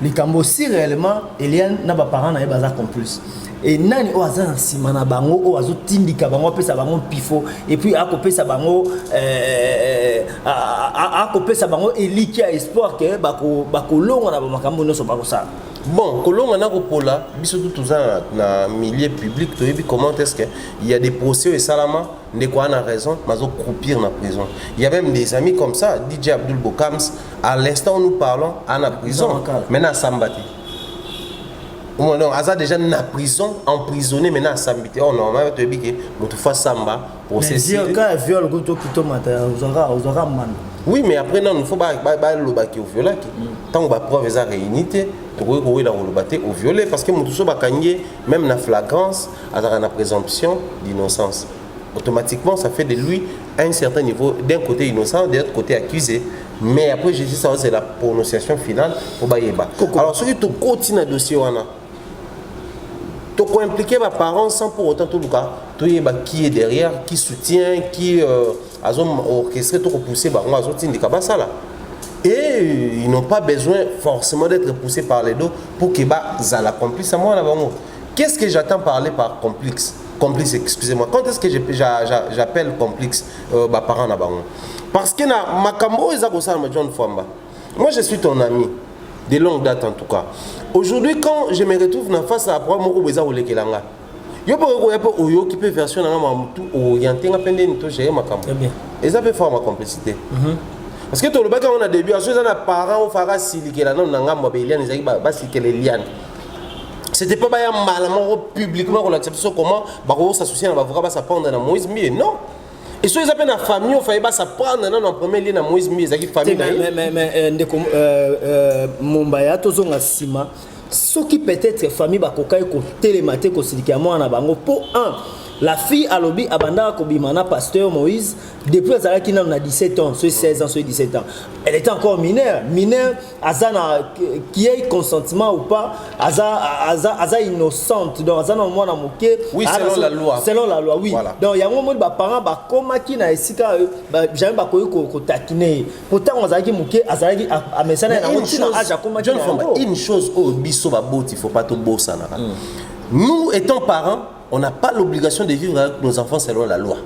les cambos. Si réellement, Eliane n'a pas parents, n'a pas complice. Et nani o azana simana bango o azo tindika bango pesa bango pifo et puis a copé sa bango a copé sa bango eliki a espoir que bako longa na makambo no so bako ça. Bon, kolonga na ko pola biso tout ça na milieu public to yebi comment est-ce que il y a des procès et salama ne quoi na raison mazo croupir na prison. Il y a même des amis comme ça, DJ Abdul Bokams à l'instant où nous parlons à la prison maintenant Sambati. Non, Aza déjà na prison, emprisonné maintenant à Sambité. Oh non, mais tu dis que l'autre fois Samba pour ceci. Mais quand viol goto kito mata, osora man. Oui, mais après non, il faut pas le baki au violet. Tant que la preuve est réunité, tu peux courir dans le bâté au violet parce que mutuso bakanye même na flagrance, à la présomption d'innocence. Automatiquement, ça fait de lui à un certain niveau, d'un côté innocent, de l'autre côté accusé. Mais après, je dis ça, c'est la prononciation finale pour Bayeba. Alors, ce qui te continue le dossier, tu peux impliquer mes parents sans pour autant tout le cas, qui est derrière, qui soutient, qui a orchestré, tout repoussé, et ils n'ont pas besoin forcément d'être poussés par les dos pour qu'ils aient la complice à moi. Qu'est-ce que j'attends parler par complice? Complice, excusez-moi. Quand est-ce que j'appelle complice parents? Parce que moi je suis ton ami de longue date en tout cas. Aujourd'hui quand je me retrouve en face à la problème yo qui peut version orienté et ça peut faire ma complicité. Parce que tout le bagage on a début, on a parents au fara siliqué la non n'angam Eliane ils ba siliqué les lianes. C'était pas mal publiquement qu'on accepte ça comment on s'associe à l'avocat va s'apprendre dans Moïse Mie non. Et si ils appellent la famille, il fallait pas s'apprendre dans le premier lien dans Moïse Mie, c'est famille. Mais Mombaya tous on a sima. Ce qui peut-être famille ba kokai ko télématé ko siliqué moi na bango pour un. La fille à l'objet abanda Kobimana pasteur Moïse depuis elle qui a 17 ans, soit 16 ans, soit 17 ans. Elle était encore mineure, azana qui ait consentement ou pas, aza innocente. Donc azana au moins na moké. Oui, selon la loi. Selon la loi, oui. Voilà. Donc il y a un moment où les parents ba koma qui na esika jamais ba koyo ko taquiner. Pourtant on a dit moké azalaki a mesana na motina aja koma qui une chose au biso ba boti, il faut pas tout bosser na. Nous étant parents on n'a pas l'obligation de vivre avec nos enfants selon la loi,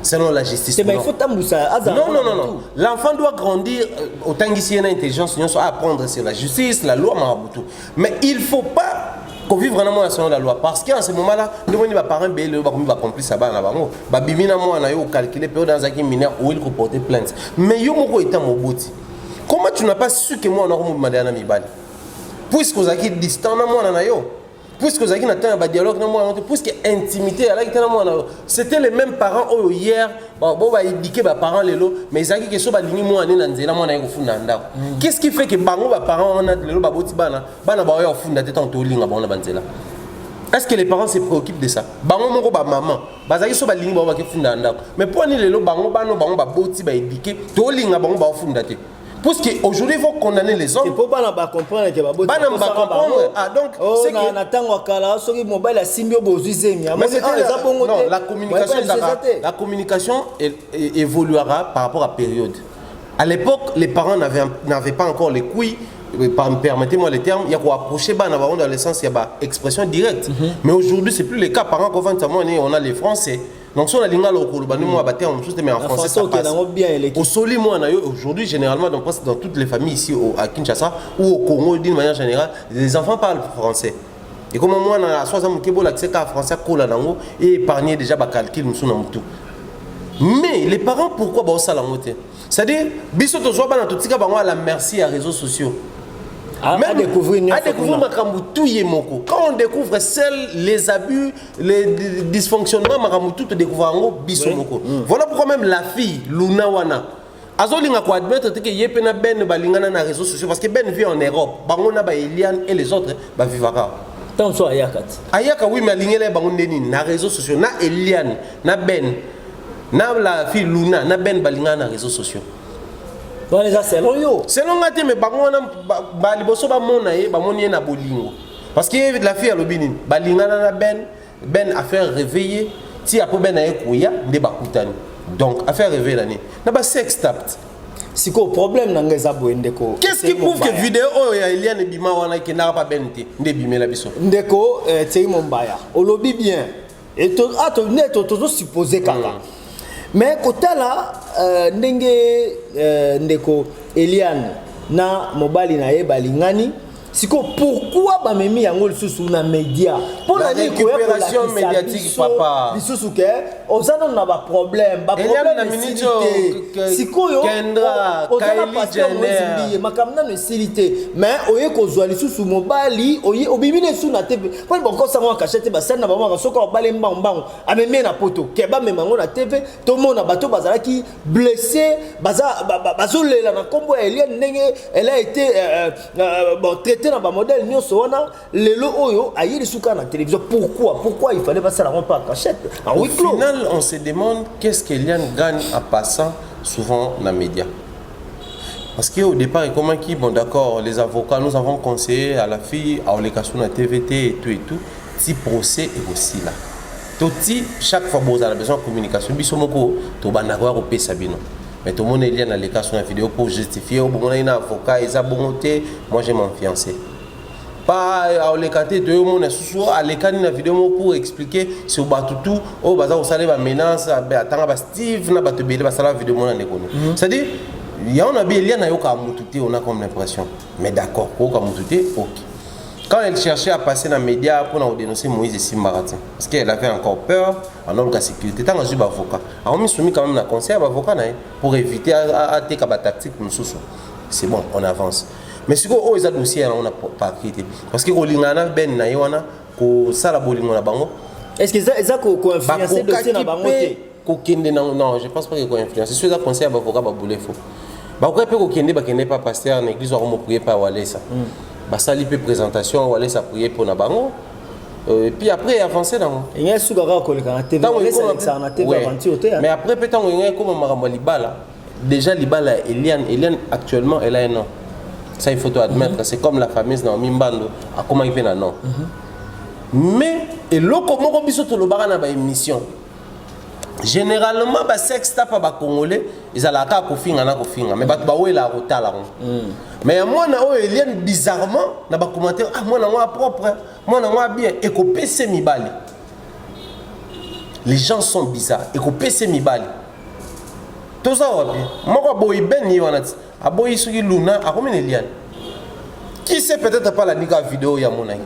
selon la justice. Mais il faut non. L'enfant doit grandir autant qu'il y a une intelligence, à apprendre sur la justice, la loi, maraboutou. Mais il ne faut pas qu'on vive vraiment selon la loi. Parce qu'en ce moment-là, nous avons des parents qui sont complices à la banque. Ils ont calculé dans un mineur où il faut porter plainte. Mais il y a un comment tu n'as pas su que moi, on a demandé à Namibali? Puisque vous avez distant, puisque vous avez un dialogue, puisque intimité, c'était les mêmes parents hier, parents mais ils ont dit qu'est-ce qui fait que les parents est-ce que les parents se préoccupent de ça? Maman, mais pour les parce qu'aujourd'hui, il faut condamner les hommes. Il ne faut pas comprendre que la communication évoluera par rapport à la période. À l'époque, les parents n'avaient pas encore les couilles, permettez-moi le terme, il y a quoi approcher dans le sens, il y a expression directe. Mais aujourd'hui, ce n'est plus le cas. Par exemple, on a les Français. Donc, si on a l'ingénieur local, mais en français, ça passe. Aujourd'hui, généralement, dans toutes les familles ici à Kinshasa ou au Congo, d'une manière générale, les enfants parlent français. Et comme moi, on a 60 ans, l'accès à français et épargner déjà le calcul. Mais les parents, pourquoi ça la moitié? C'est-à-dire, biso to zoba na tutika bango à la merci à réseaux sociaux. À découvrir quand on découvre seuls les abus, les dysfonctionnements, tout découvre biso moko. Voilà pourquoi même la fille Luna Wana azolinga ko admettre que yepena ben balingana na réseaux sociaux parce que ben vit en Europe, bango na ba Eliane et les autres ba vivara. Tant soit Ayakat. Ayaka oui mais lingela bango ndeni na réseaux sociaux na Eliane na Ben na la fille Luna na ben balingana na réseaux sociaux. Selon yo. Selon moi, mais baliboso ba monaye ba monié na bolingo. Parce que la fille a le binin. Balingana na ben a fait réveiller. Si après ben a ekouya de bakutani. Donc a fait réveiller l'année. Na ba sex tapt. Si quoi problème n'angeza boendeko. Qu'est-ce qui prouve que vidéo ya Eliane bima wana ki n'a pas bente ndebimé la biso. Ndeko tei mombaya. Olobi bien. Et to net to supposer kaka. Mais côté là ndeko Eliane na mobali na ye balingani siko pourquoi ba memi yango lisusu na média pour la récupération médiatique papa lisusu ke ozana na ba problème na minito siko yo Kendra Kylie Jenner makamna no silité mais oye ko zwa lisusu mobali oye obimine su na TV pour boko sa mo kachete ba sana ba mo soko bale mbambango ameme na poto ke ba memango na TV to mona bato bazalaki blessé bazolela na kombo Eliane ndenge elle a été bon traité respecter na ba modèle nyonso wana lelo oyo ayeli suka na télévision. Pourquoi il fallait pas ça la pas cachette au final on se demande qu'est-ce qu'Eliane gagne en passant souvent dans les médias. Parce qu'au départ, comment qui, bon d'accord, les avocats, nous avons conseillé à la fille, à l'éducation à TVT et tout, si procès est aussi là. Tout chaque fois, vous avez besoin de communication, bisomoko, tu vas n'avoir au pays sabino. Mais tout le monde est lié dans l'éducation à la vidéo pour justifier, au moment où il y a un avocat, il y a un bon côté, moi j'ai mon fiancé. Pas à l'éducation, tout le monde est sous à l'éducation à la vidéo pour expliquer si vous battez tout, au bazar, vous savez, la menace, attends, Steve, n'a pas te béler, la vidéo, c'est-à-dire, il y a un Eliane on a comme l'impression. Mais d'accord, ok. Quand elle cherchait à passer dans les médias pour dénoncer Moïse et Simbaratin, parce qu'elle avait encore peur en homme de sécurité, tant que je suis avocat. Alors, on soumis quand même un conseil à l'avocat pour éviter à faire des tactiques. C'est bon, on avance. Mais si on a des dossiers, on n'a pas quitté. Parce que on a ben na yona ko sala bolingo na bango. Est-ce que ça ko influencer dossier na bango? Non, je pense pas qu'il y ait influence. C'est sûr que conseil à l'avocat va bouler faux. Pourquoi peut qu'on pas pasteur en église on prier par Walesa. Ça lui fait présentation Walesa prier pour na bango. Et puis après avancer dans. Il y a sougara ko le TV. Mais après peut-être on y a comme marambo libala. Déjà libala Eliane actuellement elle a un nom. Ça il faut te admettre, c'est comme la fameuse Naomi Mbando a comment il fait un nom. Mais et loko moko biso to lobara na ba émission. Généralement, les sex tape à Congolais, ils ont la carte au fin, mais ils ont la rota. Mais moi, Eliane, bizarrement, dans les commentaires, ah, moi, je propre, moi, je bien, et qu'on PC Mibali. Les gens sont bizarres, et qu'on PC Mibali. Tout ça, moi, je suis ben, je suis Luna, à combien Eliane? Qui sait peut-être pas la vidéo, il y a mon ami.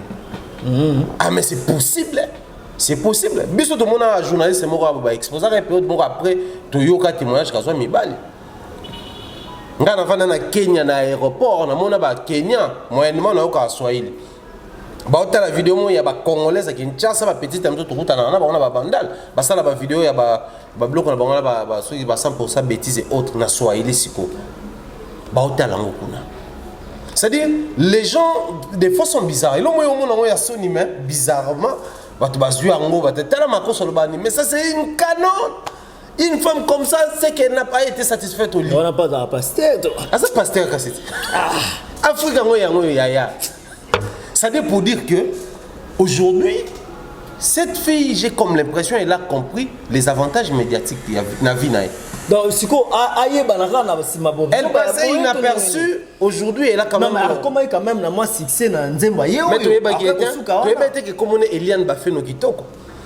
Ah, mais c'est possible. C'est possible. Biso tout le monde a journaliste qui exposé un peu après tu yoka témoignage kazo mibali. Ngana vana na Kenya na aéroport na mona ba Kenya moyennement na yoka Swahili. Ba ota la vidéo mo ya ba congolaise qui Kinshasa ba petite amto tukuta na ba vandal. Ba sala ba vidéo ya ba bloc na bangola ba 100% bêtises et autres na Swahili siko. Ba ota la ngokuna. C'est-à-dire les gens des fois sont bizarres. Et là moi on a son humain bizarrement. Mais ça c'est une canon. Une femme comme ça, c'est qu'elle n'a pas été satisfaite au lit. On n'a pas de pasteur. Ah, c'est pasteur, c'est Afrique, ça veut pour dire que aujourd'hui, cette fille, j'ai comme l'impression qu'elle a compris les avantages médiatiques de la vie. Donc, elle passait inaperçue. Aujourd'hui, elle a quand même. Non, mais comment il quand même na moi succès na Nzemba yé. Mais tu es que comme on est Eliane Bafé no kitoko.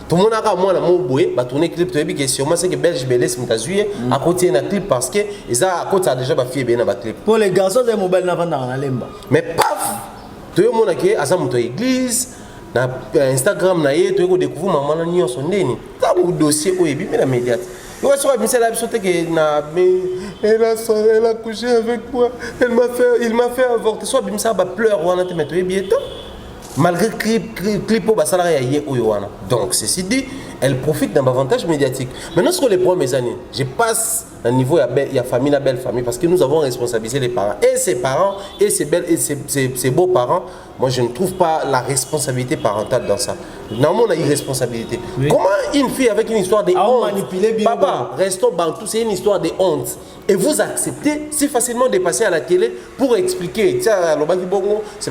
Tout le monde a moi na mon boé, ba tourner clip, tu es que sûrement c'est que Belge Belès m'tazuye à côté na clip parce que ils a à côté ça déjà ba fille bien na clip. Pour les garçons des mobile na vendre na lemba. Mais paf, tu es mon qui à ça mon église na Instagram na yé, tu es ko découvrir maman na nyo son ndeni. Ça mon dossier o ebi mais la médiate. Elle a couché avec moi, il m'a fait avorter. Soit bimsa ba pleure wana te mettre bientôt. Malgré clip au basalaire yé oyoana. Donc ceci dit, elle profite d'un avantage médiatique. Maintenant sur les premières années, je passe à un niveau il y a famille la belle famille parce que nous avons responsabilisé les parents et ses parents et ses belles et ses beaux parents. Moi je ne trouve pas la responsabilité parentale dans ça. Normalement on a une responsabilité. Oui. Comment une fille avec une histoire de honte, papa, restons bantou, c'est une histoire de honte. Et vous acceptez si facilement de passer à la télé pour expliquer. C'est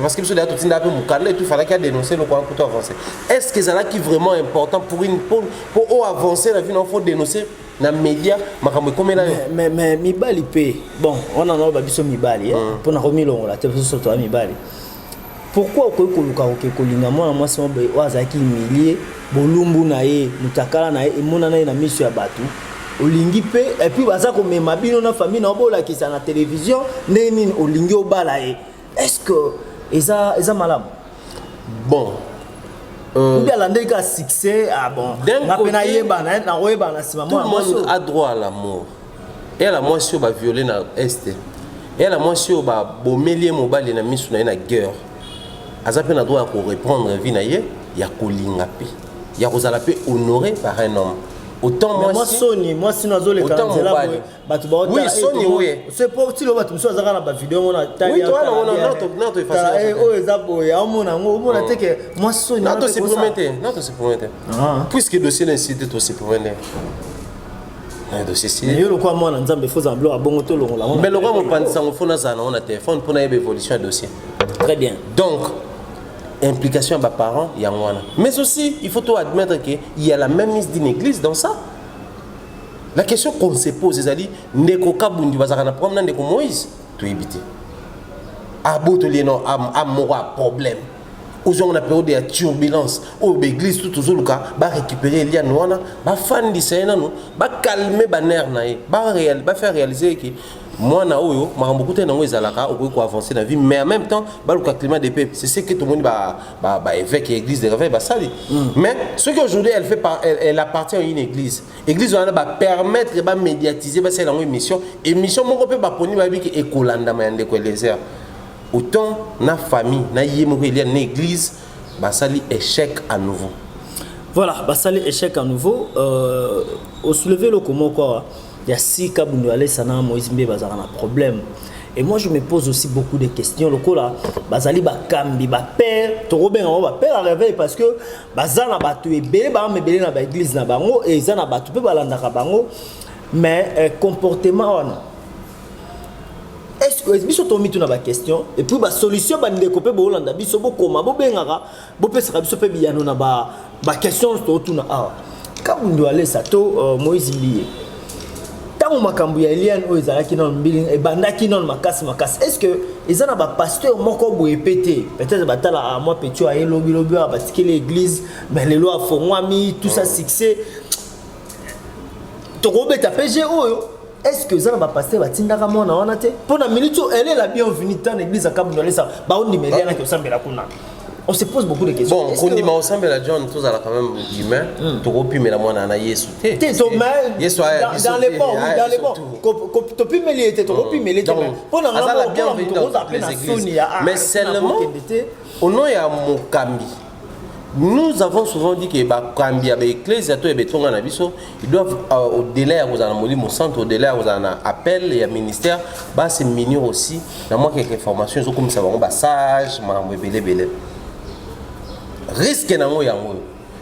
parce que il fallait qu'il dénoncer le courant pour avancer. Est-ce que c'est là qui est vraiment important pour avancer la vie, il faut dénoncer dans les médias? Mais Mibali paye. Bon, on en a besoin de Mibali. Pour nous remettre la télé sur Mibali. Pourquoi moi c'est un millier bolumbu nae mutakala nae emona nae na mission ya batu olingi pe et puis baza ko mema bino na famille na bola ki na télévision neni olingi obala e. Est-ce que eza malam bon ou bien l'andé ka succès ah bon na pena yeba na weba na sima moi tout le monde a droit à l'amour et la moi si on va violer na est et la moi si on va bomelie mobali na mission na guerre azape na droit à reprendre vie na ye ya kolinga pe ya kozala pe honoré par un homme autant moi Sony moi sinon azole kanzela batu ba oui Sony oui c'est pas ti lo batu mso azaka na ba vidéo mona tali oui toi non to effacer oh ezabo ya mona mona te que moi Sony non to se promettre puisque dossier d'incité to se promettre dossier stylé yo lokwa mona nzambe faut en blo abongo to longola mais le roi mo pandisa ngo fona zana on a téléphone pour na évolution dossier très bien donc implication des parents, il y a moins. Mais aussi, il faut tout admettre qu'il y a la même mise d'une église dans ça. La question qu'on se pose, c'est-à-dire, Neko Kabundi va s'arrêter problème Neko Moïse, tu éviter. Abou to lieno amora problème. Aujourd'hui on a période de turbulence. Au l'église tout aux autres cas, va récupérer Eliane Wana, va fan d'Israël nous, va calmer banner naï, va faire réaliser que moi na oyo beaucoup de gens ezalaka ou avancer dans la vie mais en même temps ba le climat des peuples c'est ce que tout le monde va évêque église de réveil sali mais ce qu'aujourd'hui elle appartient à une église on va permettre de médiatiser ba c'est la émission mon peut ba poni ba bi que ekolanda mayande ko les airs autant na famille na yemo ko il y a une église ba sali échec à nouveau voilà ba sali échec à nouveau au soulever le comment quoi. Il y a si Kabundu Alessana Moïse Mbe bazara un problème. Et moi je me pose aussi beaucoup de questions. Le coup là, bazali ba kambi ba père, to robin on va père à réveil parce que bazana ba tu ebele ba me belé na ba église na bango et zana ba tu pe balanda ka bango mais comportement wana. Est-ce que biso to mitu na ba question et puis ba solution ba ndeko pe bo landa biso bo koma bo bengaka bo pesa biso pe biyano na ba question to tuna ah. Kabundu Alessa to Moïse Mbe tant makambu ya Eliane o ezalaki non mbili e bandaki non makasi est-ce que ezana ba pasteur moko boye pété peut-être batala moi petit a lobi parce que l'église mais les lois fongwami tout ça succès to robeta PG oyo est-ce que ezana ba pasteur batindaka mona wana te pona minute elle est la bienvenue dans l'église à Kabundu Alessa ba on nimelia na ke sambela kuna. On se pose beaucoup de questions. Bon, quand on dit ensemble la John, tous à la quand même humain, tu repu mais la moi na Yesu. T'es dans les bons, dans les bons. Tu peux me les tu repu me les pour la bienvenue dans les églises. Mais seulement au nom ya Mokambi. Nous avons souvent dit que ba Kambi avec l'église to et betonga na biso, ils doivent au-delà aux anamoli mon centre au-delà aux appel et à ministère, ba c'est minir aussi. Dans moi quelques informations comme ça va sage, maman belé. Risque nango yango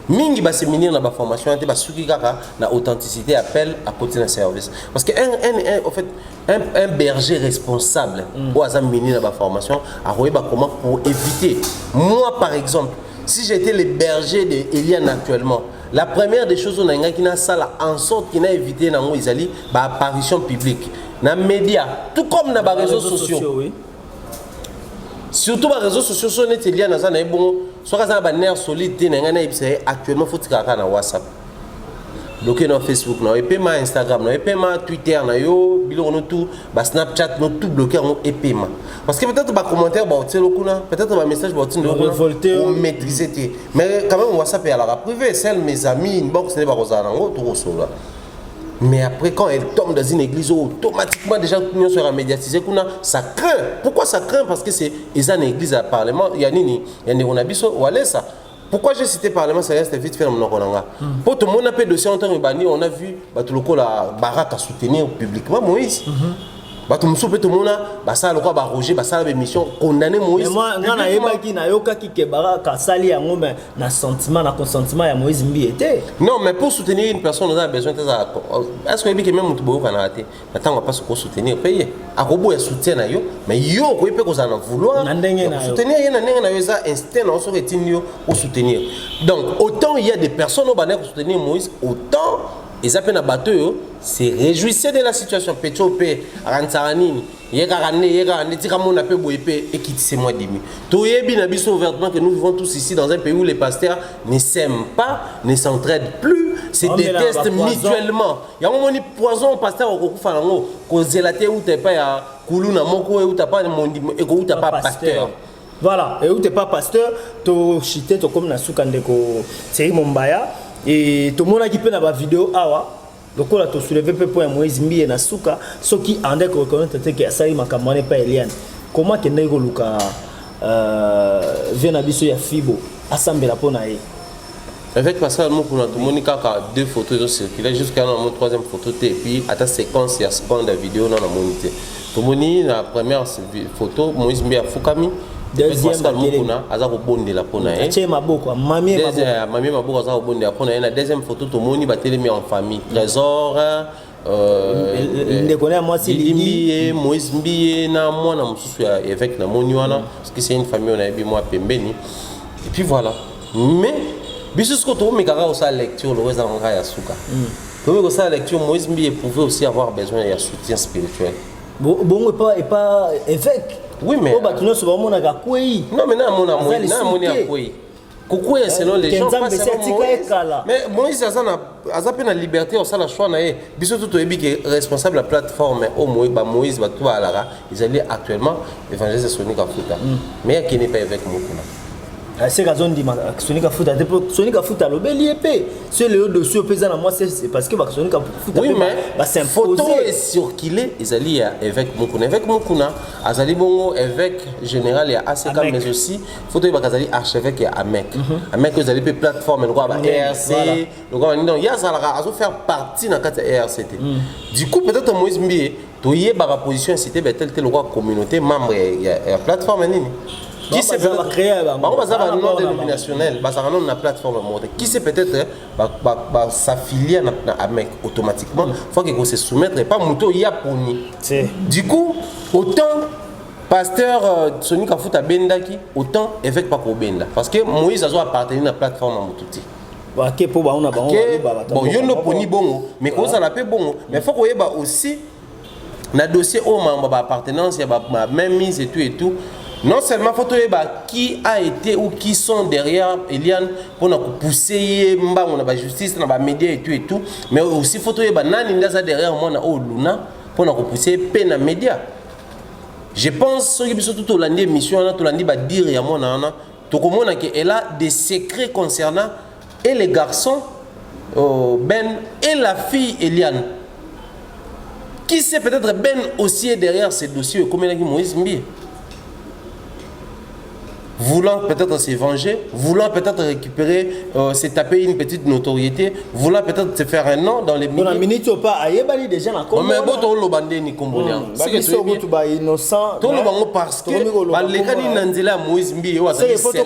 mingi ba séminaire na ba formation te ba suki kaka na authenticité appel à côté d'un service parce que en fait un berger responsable ou azam mini na ba formation a royeba comment pour éviter moi par exemple si j'étais le berger de Eliane actuellement la première des choses on a nga qui na sala en sorte qu'il a évité nango izali ba apparition publique na média tout comme na ba réseaux sociaux oui. Surtout les réseaux sociaux sont liés à ça bon soit ça ba nerf solide actuellement faut tirer na WhatsApp bloquer dans Facebook na epema Instagram na epema Twitter na yo biloko tout ba Snapchat no tout bloquer en epema parce que peut-être ba commentaire ba otelo kuna peut-être ba message ba otelo kuna ou maîtriser mais quand même WhatsApp est à la privée celle mes amis inbox ne ba rozana ngo tout reçoit. Mais après, quand elle tombe dans une église, automatiquement, déjà, tout le monde sera médiatisé. Ça craint. Pourquoi ça craint? Parce que c'est une église à parlement. Il y a des Ronabiso ou allez ça. Pourquoi j'ai cité parlement? Ça reste vite fait dans mon Ronanga. Pour tout le monde, a dossier en temps on a vu la baraque à soutenir publiquement Moïse. Tout le monde ça le quoi Roger ça la mission condamné Moïse mais moi na yeba ki na yoka ki ke baraka sali yango mais na sentiment na consentement ya Moïse Mbe était non mais pour soutenir une personne on a besoin de ça est-ce que que même mutu boyo kana raté attends on va pas se soutenir payer akobo ya soutien na yo mais yo ko ipe ko za na vouloir soutenir yena ndenge na yo za instinct na so retinio au soutenir donc autant il y a des personnes au baner soutenir Moïse autant ils appellent à bateau, c'est réjouissez de la situation. Pétopé, Ransaranini, Yégarane, Tiramon a peu boépé et qui c'est moi demi. Toyebi n'abisso ouvertement que nous vivons tous ici dans un pays où les pasteurs ne s'aiment pas, ne s'entraident plus, se détestent mutuellement. Il y a un moment poison pasteur au Kokufango, Kozélate où t'es pas à Koulouna Moko et où t'as pas et où t'as pas pasteur. Voilà, et où t'es pas pasteur, to chité, to comme Nasukandeko, c'est Mombaya. Et tout le monde qui peut dans la vidéo awa donc on a tout soulevé pour Moïse Mbe na suka ce qui en est reconnaître que ça il m'a commandé pas Eliane comment que ndeko luka vient na biso ya fibo assemble la pona Avec Pascal Mokuna, tout le monde a 2 photos circulées jusqu'à la 3e photo. Et puis, à ta séquence, il y a seconde de vidéo dans la monité. Tout le monde, la première photo, Moïse Mbia Foukami. Deuxième, Pascal Mokuna, a bonde la pona. Mamie Maboko, a bonde la pona. La deuxième photo, tout le monde a télé en famille. Trésor. Limbi, Moïse Mbi, na moi, na moussou avec na moniwana, parce que c'est une famille, on a eu moi pembeni. Et puis voilà. Mais, bisous que tu as aussi la lecture, le reste de la souka. Tu as la lecture, Moïse Mbi pouvait aussi avoir besoin d'un soutien spirituel. Bon, et pas évêque. Oui, mais. Non, mais non, coucou, selon les gens, pas selon Moïse. Mais Moïse a la liberté, on a la choix. Bisous tout est responsable de la plateforme. Moïse va tout à la ils allaient actuellement évangéliser Sonic Afuta. Mais qui n'est pas avec Mokuna. C'est la zone de Sonic Afuta. Sonic Afuta, le bel épée. C'est le dossier pesant à moi, c'est parce que Sonic Afuta. Oui, mais la photo est circulée. Ils allaient avec Mokuna. Avec Mokuna, Azali Bongo, évêque général, il y a ACK, mais aussi, photo est Azali archevêque et Amek. Amek, ils allaient plateforme, le roi ERC. Le roi, il y a ça à faire partie de la ERCT. Du coup, peut-être Moïse Mbie, tu y es par la position incitée, tel roi communauté, membre de la plateforme. Qui sait peut-être créer un nom dénominationnel, la plateforme qui sait peut-être s'affilier à mec automatiquement. Il faut qu'il se soumette et pas Mouto Yaponi. Du coup, autant pasteur Sonic Afuta Bendaki, autant évêque pas pour Benda. Parce que Moïse a appartenu à la plateforme à Moutouti. Bon, il y a un poni bon, mais quand ça l'appelle bon, mais il faut qu'on ait aussi dans le dossier au membre d'appartenance, il y a même mise et tout. Non seulement faut qui a été ou qui sont derrière Eliane pour pousser la justice, la média et tout, mais aussi faut nani ndaza derrière moi na Luna pour pousser peine média. Je pense que ce tout l'année mission tout l'année va dire à moi nana tout comme elle a des secrets concernant et les garçons Ben et la fille Eliane. Qui sait peut-être Ben aussi est derrière ces dossiers comme il a dit Moïse Mbie. Voulant peut-être se venger, voulant peut-être récupérer, se taper une petite notoriété, voulant peut-être se faire un nom dans les milieux. On a minute pas aïe déjà na Congo. Mais bon ton lo bandé ni Combonien. C'est que tu es innocent. Ton lo bango parce que les cani nanzela Moïse Mbi wa ça. C'est photo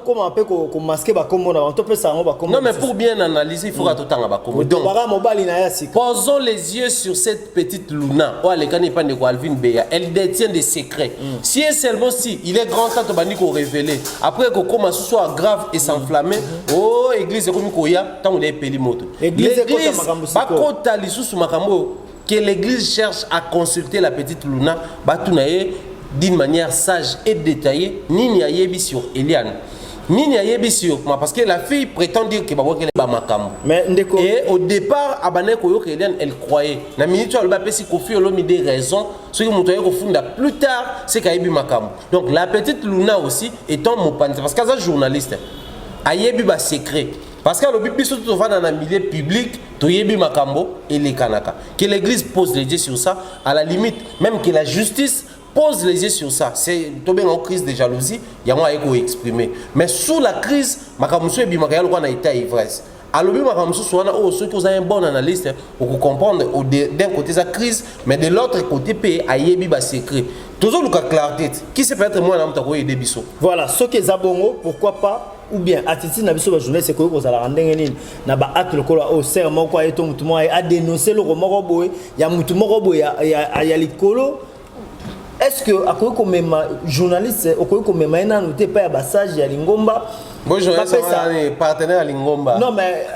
comme un peu ko masquer ba Congo na on peut ça on ba Congo. Non mais pour bien analyser, il faut tout temps ba Congo. Donc posons les yeux sur cette petite Luna. Oh les cani pas de Alvin Beya, elle détient des secrets. Si et seulement si il est grand temps to bandi ko révéler. Après que comment ce soit grave et s'enflammer, oh église comme koya tant on est peli moto. L'église pas kota lisusu makambo que l'église cherche à consulter la petite Luna, batunaye d'une manière sage et détaillée, ni ayebi sur Eliane. Ni ayebi sur parce que la fille prétend dire que qu'elle est makambo. Et au départ abane koyo que Eliane elle croyait. Na minute elle va pesi kofi olomi des raisons, ce que motoye ko funda plus tard c'est kayebi makambo. Donc la petite Luna aussi étant mon pan parce qu'elle est journaliste. Ayebi ba secret. Parce que le bibi surtout va dans le milieu public, to yebi makambo et les kanaka. Que l'église pose les yeux sur ça, à la limite même que la justice pose les yeux sur ça. C'est tombé en crise de jalousie, il y a moi à exprimer. Mais sous la crise, makamoussou et bimakayal on a été ivresse. Alors makamoussou soit ceux qui ont un bon analyste pour comprendre d'un côté sa crise, mais de l'autre côté paye à yebi ba secret. Toujours le cas clarté. Qui sait peut-être moi dans ta koye des biso. Voilà, ce que Zabongo, pourquoi pas ou bien attitude na biso ba journée c'est que ko za la randenge nini na ba acte le ko au serment ko eto mutu mo a dénoncer le romoko boy ya mutu moko boy ya likolo. Est-ce que à quoi comme journaliste au quoi comme maintenant noté pas passage ya Lingomba bon journaliste partenaire à Lingomba non mais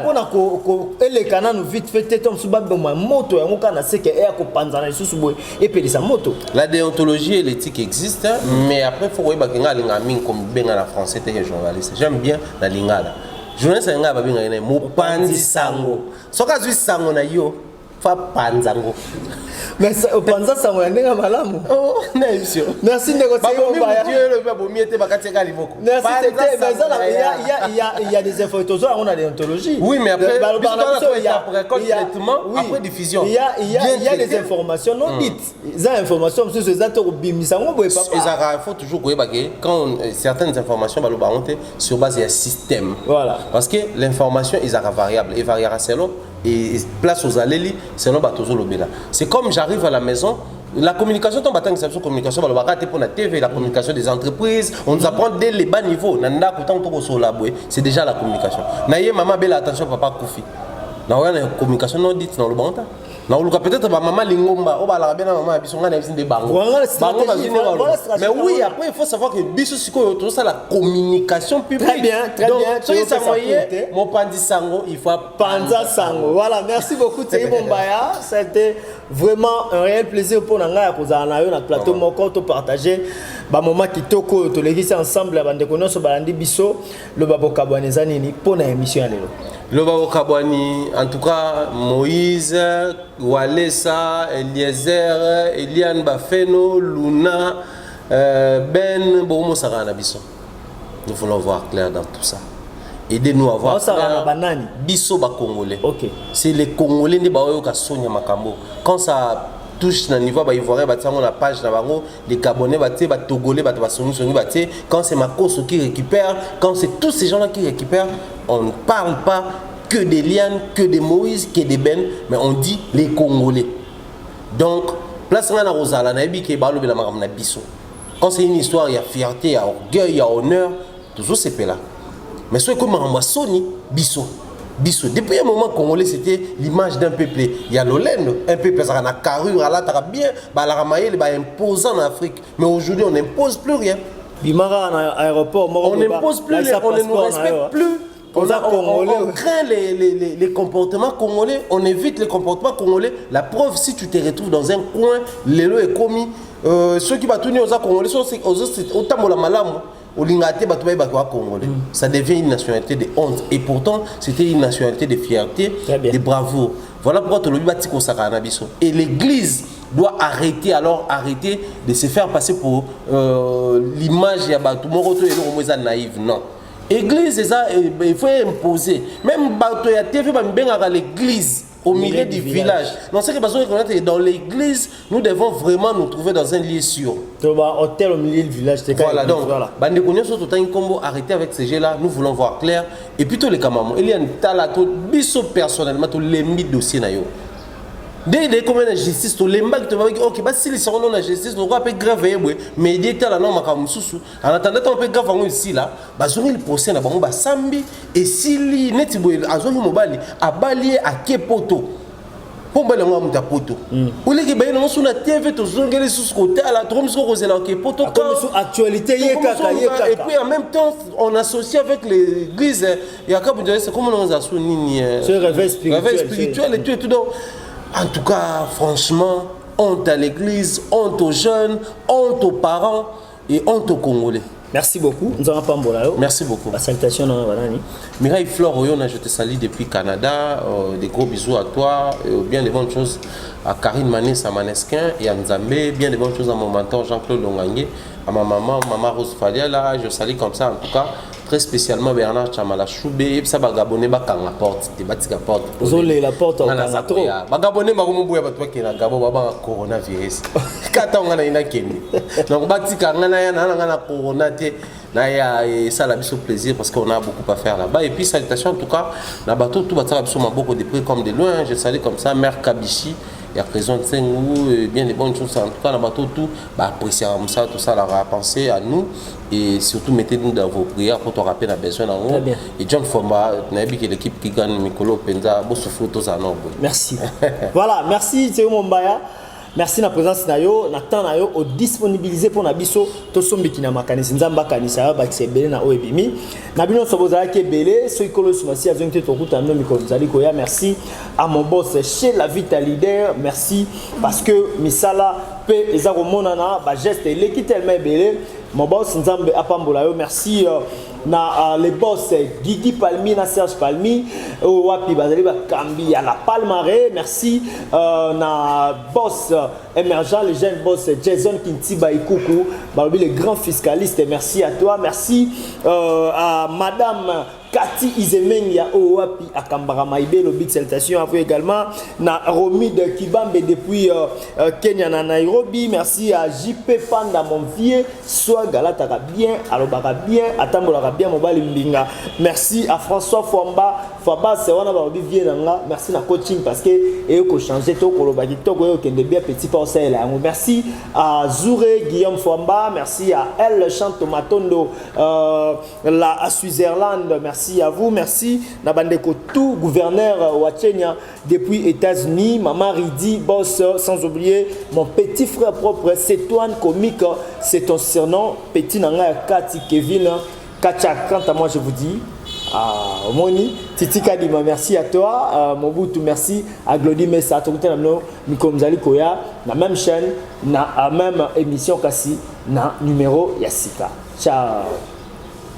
pour na ko ele kana nous vite fait tom suba bema moto ya ngokana c'est que e ko panzana susu boy et puis sa moto la déontologie et l'éthique existent mais après faut voir que nga min comme benga la français t'es journaliste j'aime bien la lingala journaliste nga ba benga ina mo pandi sango soka zui sango na yo fa panzango Mais au Panza, ça m'a donné un malamu. Oh, merci. Merci de négocier. Merci, il y a des informations, on a des ontologies. Oui, mais après, après diffusion. Il y a des informations non dites. Les informations, il faut toujours quand certaines informations sur base d'un système. Voilà. Parce que l'information est variable et variera selon et place aux allélis selon c'est comme j'arrive à la maison. La communication, communication, pour la TV, la communication des entreprises, on nous apprend dès les bas niveaux. C'est déjà la communication. Naïe, maman, belle attention, papa, Koufi. Nous avons une communication non dite dans le bon temps. Peut-être maman lingomba, on va la bien maman, ils sont des bango. Mais oui, après il faut savoir que biso siko tout ça la communication publique. Très bien, très bien. Donc ça voyait mon pandi sango, il faut Panza sango. Voilà, merci beaucoup Thierry Bombaya. C'était vraiment un réel plaisir pour nous à cause de notre plateau mon compte partager ba moment kitoko to les ensemble bande kono so balandi biso le babo kabwaneza nini pour na émission ya lelo. Le babo kabwani en tout cas Moïse, Walesa, Eliezer, Eliane Bafeno, Luna, Ben Bomo Sarana biso. Nous voulons voir clair dans tout ça. Aidez-nous à voir clair. Biso ba Congolais. OK. C'est les Congolais ne ba oyoka sonya makambo. Quand ça touche na niveau ba ivoirien ba tsango na page na bango les Gabonais ba té ba Togolais ba songi ba té quand c'est Makoso qui récupère, quand c'est tous ces gens-là qui récupèrent, on ne parle pas que des Lianes, que des Moïse, que des Ben, mais on dit les Congolais. Donc, place na Rosala na ebi ke balo bela makamna biso. Quand c'est une histoire, il y a fierté, il y a orgueil, il y a honneur, toujours c'est là. Mais ce comme on Sony biso. Biso. Depuis un moment congolais, c'était l'image d'un peuple. Il y a l'Olène, un peuple qui a carrure, là, bien, la ramaille, imposant en Afrique. Mais aujourd'hui, on n'impose plus rien. On n'impose plus rien, on ne nous respecte plus. On craint les comportements congolais, on évite les comportements congolais. La preuve, si tu te retrouves dans un coin, l'élo est commis. Ceux qui battent aux Congolais sont autant la malamu. Ça devient une nationalité de honte. Et pourtant, c'était une nationalité de fierté, de bravoure. Voilà pourquoi tu l'as dit. Et l'Église doit arrêter de se faire passer pour l'image de naïve. Non. L'église, il faut imposer. Même l'église au milieu du village. Non, c'est que dans l'église, nous devons vraiment nous trouver dans un lieu sûr. Hôtel au milieu du village. Voilà, donc, arrêtez avec ces jeux-là, nous voulons voir clair. Et puis, tous les camamons, il y a un talato, biso personnellement, tous les mythes dossiers. Dès que comme la justice, les mbaki te ok, bah si les sont dans la justice, on va pas grave mais il était là non makamususu. En attendant on peut grave ici là, bah sur le procès na bango ba sambi et si li neti boy azongi mobali abali a kepoto. Pour bala ngwa muta poto. Ole ke bayina mo suna TV to zongeli sous côté à la trompe so kozela kepoto comme actualité yekaka. Et puis en même temps on associe avec l'église Yakob c'est comme on a sous nini réveil spirituel et tout donc. En tout cas, franchement, honte à l'église, honte aux jeunes, honte aux parents et honte aux Congolais. Merci beaucoup. Nous allons pas merci beaucoup. La salutation dans Mireille Flore Oyona, je te salue depuis Canada. Des gros bisous à toi. Bien de bonnes choses à Karine Manis à Maneskin et à Nzambé. Bien de bonnes choses à mon mentor Jean-Claude Longangé. À ma maman Rose Fadiala. Je salue comme ça en tout cas. Très spécialement Bernard Chamala Choubé. Ça va gabonner la porte. La porte. La porte en trop. Bagabonner Marumouya Batwa qui est la Gabo Baba coronavirus. Kata on a une akemi. Donc Batika Nana Corona. Et ça a le plaisir parce qu'on a beaucoup à faire là-bas. Et puis salutations en tout cas. La bateau tout va beaucoup de près comme de loin. Je salue comme ça Mère Kabichi. Il y a raison de Sengou, bien des bonnes choses en tout cas, la bateau tout, apprécier ça, tout ça, la penser à nous et surtout mettez-nous dans vos prières pour te rappeler la besoin en haut. Et John Fomba, l'équipe qui gagne Mikolo Penza, merci. Voilà, merci Théo Mombaya. Merci na présence na yo, na temps na yo au disponibiliser pour na biso to sombiki na makanisi nzamba kanisa ba tsebele na oebimi. Na bino soboza ke belé, so ikolo sumasi azongte to kuta no mikolo zali ko ya merci à mon boss chez la Vita Leader, merci parce que misala pe ezako monana ba geste l'équipe tellement belé. Mon boss nzambe apambola yo, merci na les boss Guigui Palmi na Serge Palmi wapi bazali ba kambi à la Palmarès. Merci na boss émergent, le jeune boss Jason Kintiba Ikuku, le grand fiscaliste. Merci à toi. Merci à madame Cathy Izemengia Owapi à Kambara Maïbe, le big salutation à vous également. Na Romy de Kibambe depuis Kenya na Nairobi. Merci à JP Panda mon vieux, soit Galatara bien, Alobara bien, Atambolara bien, Mobile Mbinga. Merci à François Faba, c'est on a bien là. Merci na coaching parce que et ko changer to ko lobaki to ko kende bien petit pas ça là. Merci à Zouré Guillaume Famba, merci à Elle Chante Matondo à Switzerland. Merci à vous, merci Nabandeko tout gouverneur Wachenya depuis États-Unis, Maman Ridi boss, sans oublier mon petit frère propre Cetoine Comique, c'est ton surnom, petit nanga Kati Kevin Kacha. Quant à moi je vous dis Moni Titi Kadima, merci à toi. Mobutu, merci à Glody Messa, Mikomzali Koya, la même chaîne, la même émission Kassi, na numéro Yassika. Ciao.